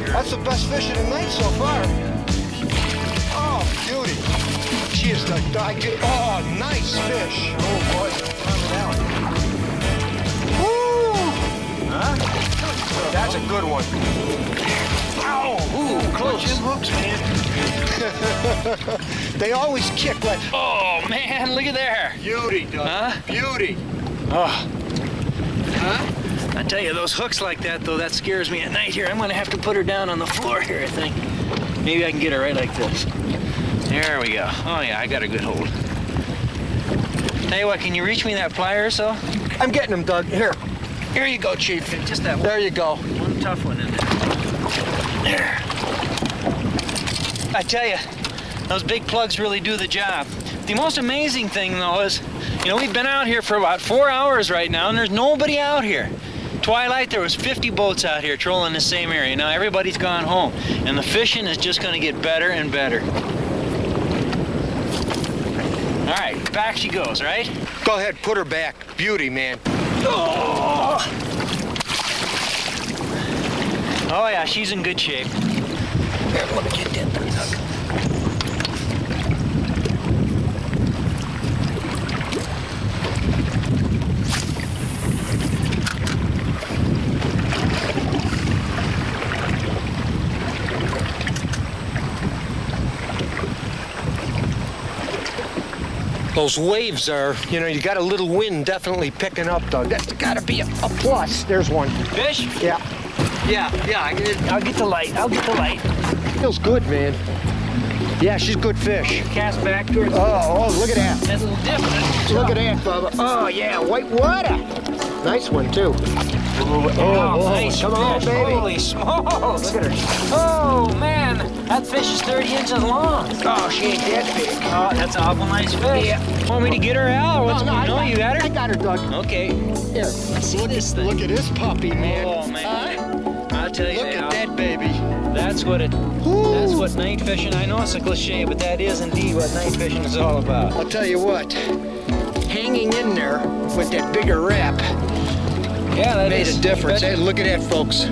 That's the best fish of the night so far. Oh, beauty. She is the oh, nice fish. Oh, boy. Woo! Huh? That's a good one. Ow! Ooh, close. Jim hooks, man. They always kick like... Oh, man, look at there. Beauty, Doug. Huh? Beauty. Oh. Huh? I tell you, those hooks like that, though, that scares me at night here. I'm going to have to put her down on the floor here, I think. Maybe I can get her right like this. There we go. Oh, yeah, I got a good hold. Tell you what, can you reach me that plier or so? I'm getting him, Doug. Here. Here you go, Chief. Just that one. There you go. One tough one in there. There. I tell you, those big plugs really do the job. The most amazing thing, though, is, you know, we've been out here for about 4 hours right now, and there's nobody out here. Twilight, there was 50 boats out here trolling the same area. Now everybody's gone home, and the fishing is just going to get better and better. All right, back she goes, right? Go ahead, put her back. Beauty, man. Oh yeah, she's in good shape. Here, let me get that hook. Those waves are, you know, you got a little wind definitely picking up, Doug. That's got to be a plus. There's one. Fish? Yeah. I'll get the light. Feels good, man. Yeah, she's good fish. Cast back towards Oh, look at that. That's a little different. Look at that, Bubba. Oh, yeah, white water. Nice one, too. Nice Come on, fish. baby. Holy smokes. Look at her. Oh, man. That fish is 30 inches long. Oh, she ain't that big. Oh, that's an awful nice fish. Yeah. Want me to get her out? What's No, you got her? I got her, Doug. Okay. Here. See this thing. Look at this puppy, man. Oh, man. I'll tell you Look now. at that baby. That's what night fishing, I know it's a cliche, but that is indeed what night fishing is all about. I'll tell you what. Hanging in there with that bigger wrap Yeah, that made is a difference. Hey, look at that, folks.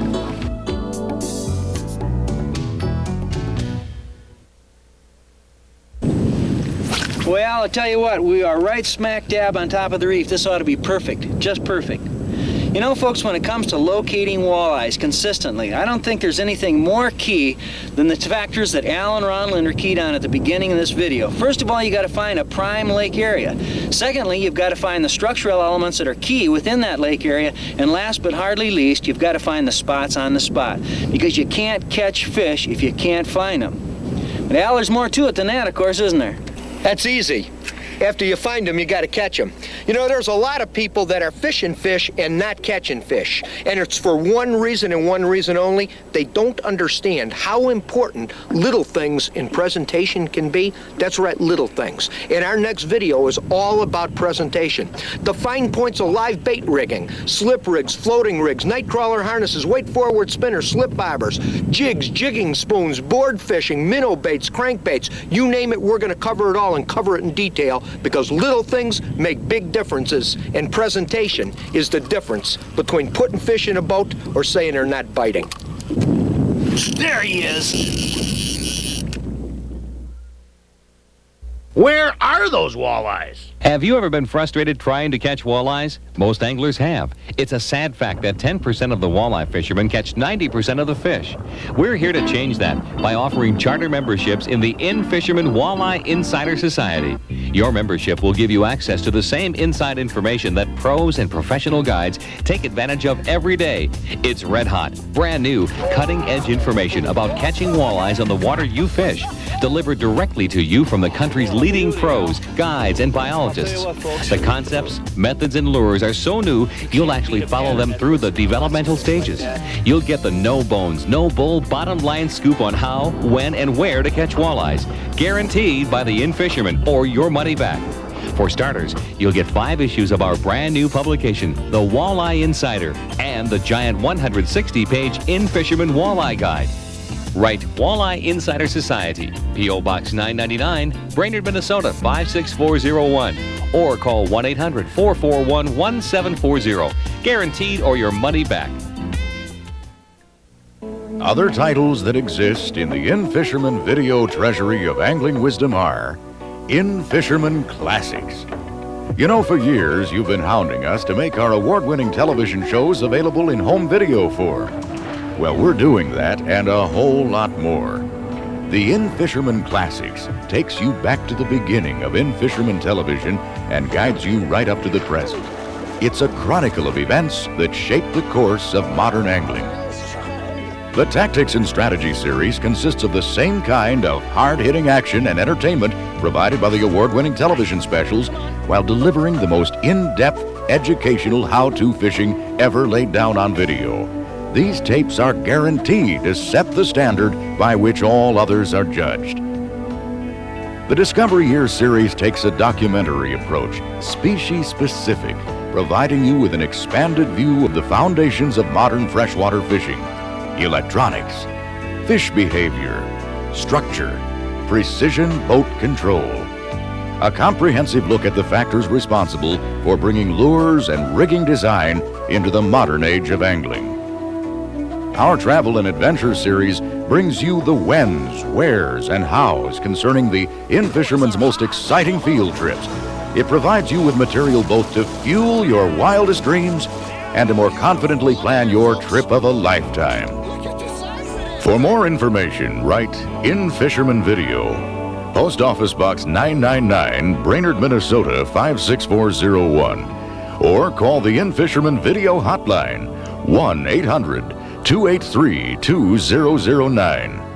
Well, I'll tell you what, we are right smack dab on top of the reef. This ought to be perfect, just perfect. You know, folks, when it comes to locating walleyes consistently, I don't think there's anything more key than the factors that Al and Ron Linder keyed on at the beginning of this video. First of all, you got to find a prime lake area. Secondly, you've got to find the structural elements that are key within that lake area. And last but hardly least, you've got to find the spots on the spot. Because you can't catch fish if you can't find them. But Al, there's more to it than that, of course, isn't there? That's easy. After you find them, you got to catch them. You know, there's a lot of people that are fishing fish and not catching fish. And it's for one reason and one reason only. They don't understand how important little things in presentation can be. That's right, little things. And our next video is all about presentation. The fine points of live bait rigging, slip rigs, floating rigs, night crawler harnesses, weight forward spinners, slip bobbers, jigs, jigging spoons, board fishing, minnow baits, crankbaits. You name it, we're going to cover it all and cover it in detail. Because little things make big differences, and presentation is the difference between putting fish in a boat or saying they're not biting. There he is. Where are those walleyes? Have you ever been frustrated trying to catch walleyes? Most anglers have. It's a sad fact that 10% of the walleye fishermen catch 90% of the fish. We're here to change that by offering charter memberships in the In-Fisherman Walleye Insider Society. Your membership will give you access to the same inside information that pros and professional guides take advantage of every day. It's red hot, brand new, cutting-edge information about catching walleyes on the water you fish, delivered directly to you from the country's leading pros, guides, and biologists. The concepts, methods, and lures are so new, you'll actually follow them through the developmental stages. You'll get the no-bones, no-bull, bottom-line scoop on how, when, and where to catch walleyes, guaranteed by the In-Fisherman or your money back. For starters, you'll get 5 issues of our brand new publication, The Walleye Insider, and the giant 160-page In-Fisherman Walleye Guide. Write Walleye Insider Society, P.O. Box 999, Brainerd, Minnesota 56401, or call 1-800-441-1740. Guaranteed or your money back. Other titles that exist in the In-Fisherman video treasury of angling wisdom are In-Fisherman Classics. You know, for years you've been hounding us to make our award-winning television shows available in home video form. Well, we're doing that and a whole lot more. The In-Fisherman Classics takes you back to the beginning of In-Fisherman television and guides you right up to the present. It's a chronicle of events that shaped the course of modern angling. The Tactics and Strategy series consists of the same kind of hard-hitting action and entertainment provided by the award-winning television specials while delivering the most in-depth educational how-to fishing ever laid down on video. These tapes are guaranteed to set the standard by which all others are judged. The Discovery Year series takes a documentary approach, species-specific, providing you with an expanded view of the foundations of modern freshwater fishing: electronics, fish behavior, structure, precision boat control. A comprehensive look at the factors responsible for bringing lures and rigging design into the modern age of angling. Our Travel and Adventure series brings you the whens, wheres, and hows concerning the In-Fisherman's most exciting field trips. It provides you with material both to fuel your wildest dreams and to more confidently plan your trip of a lifetime. For more information, write In-Fisherman Video, Post Office Box 999, Brainerd, Minnesota 56401, or call the In-Fisherman Video Hotline, 1-800-283-2009.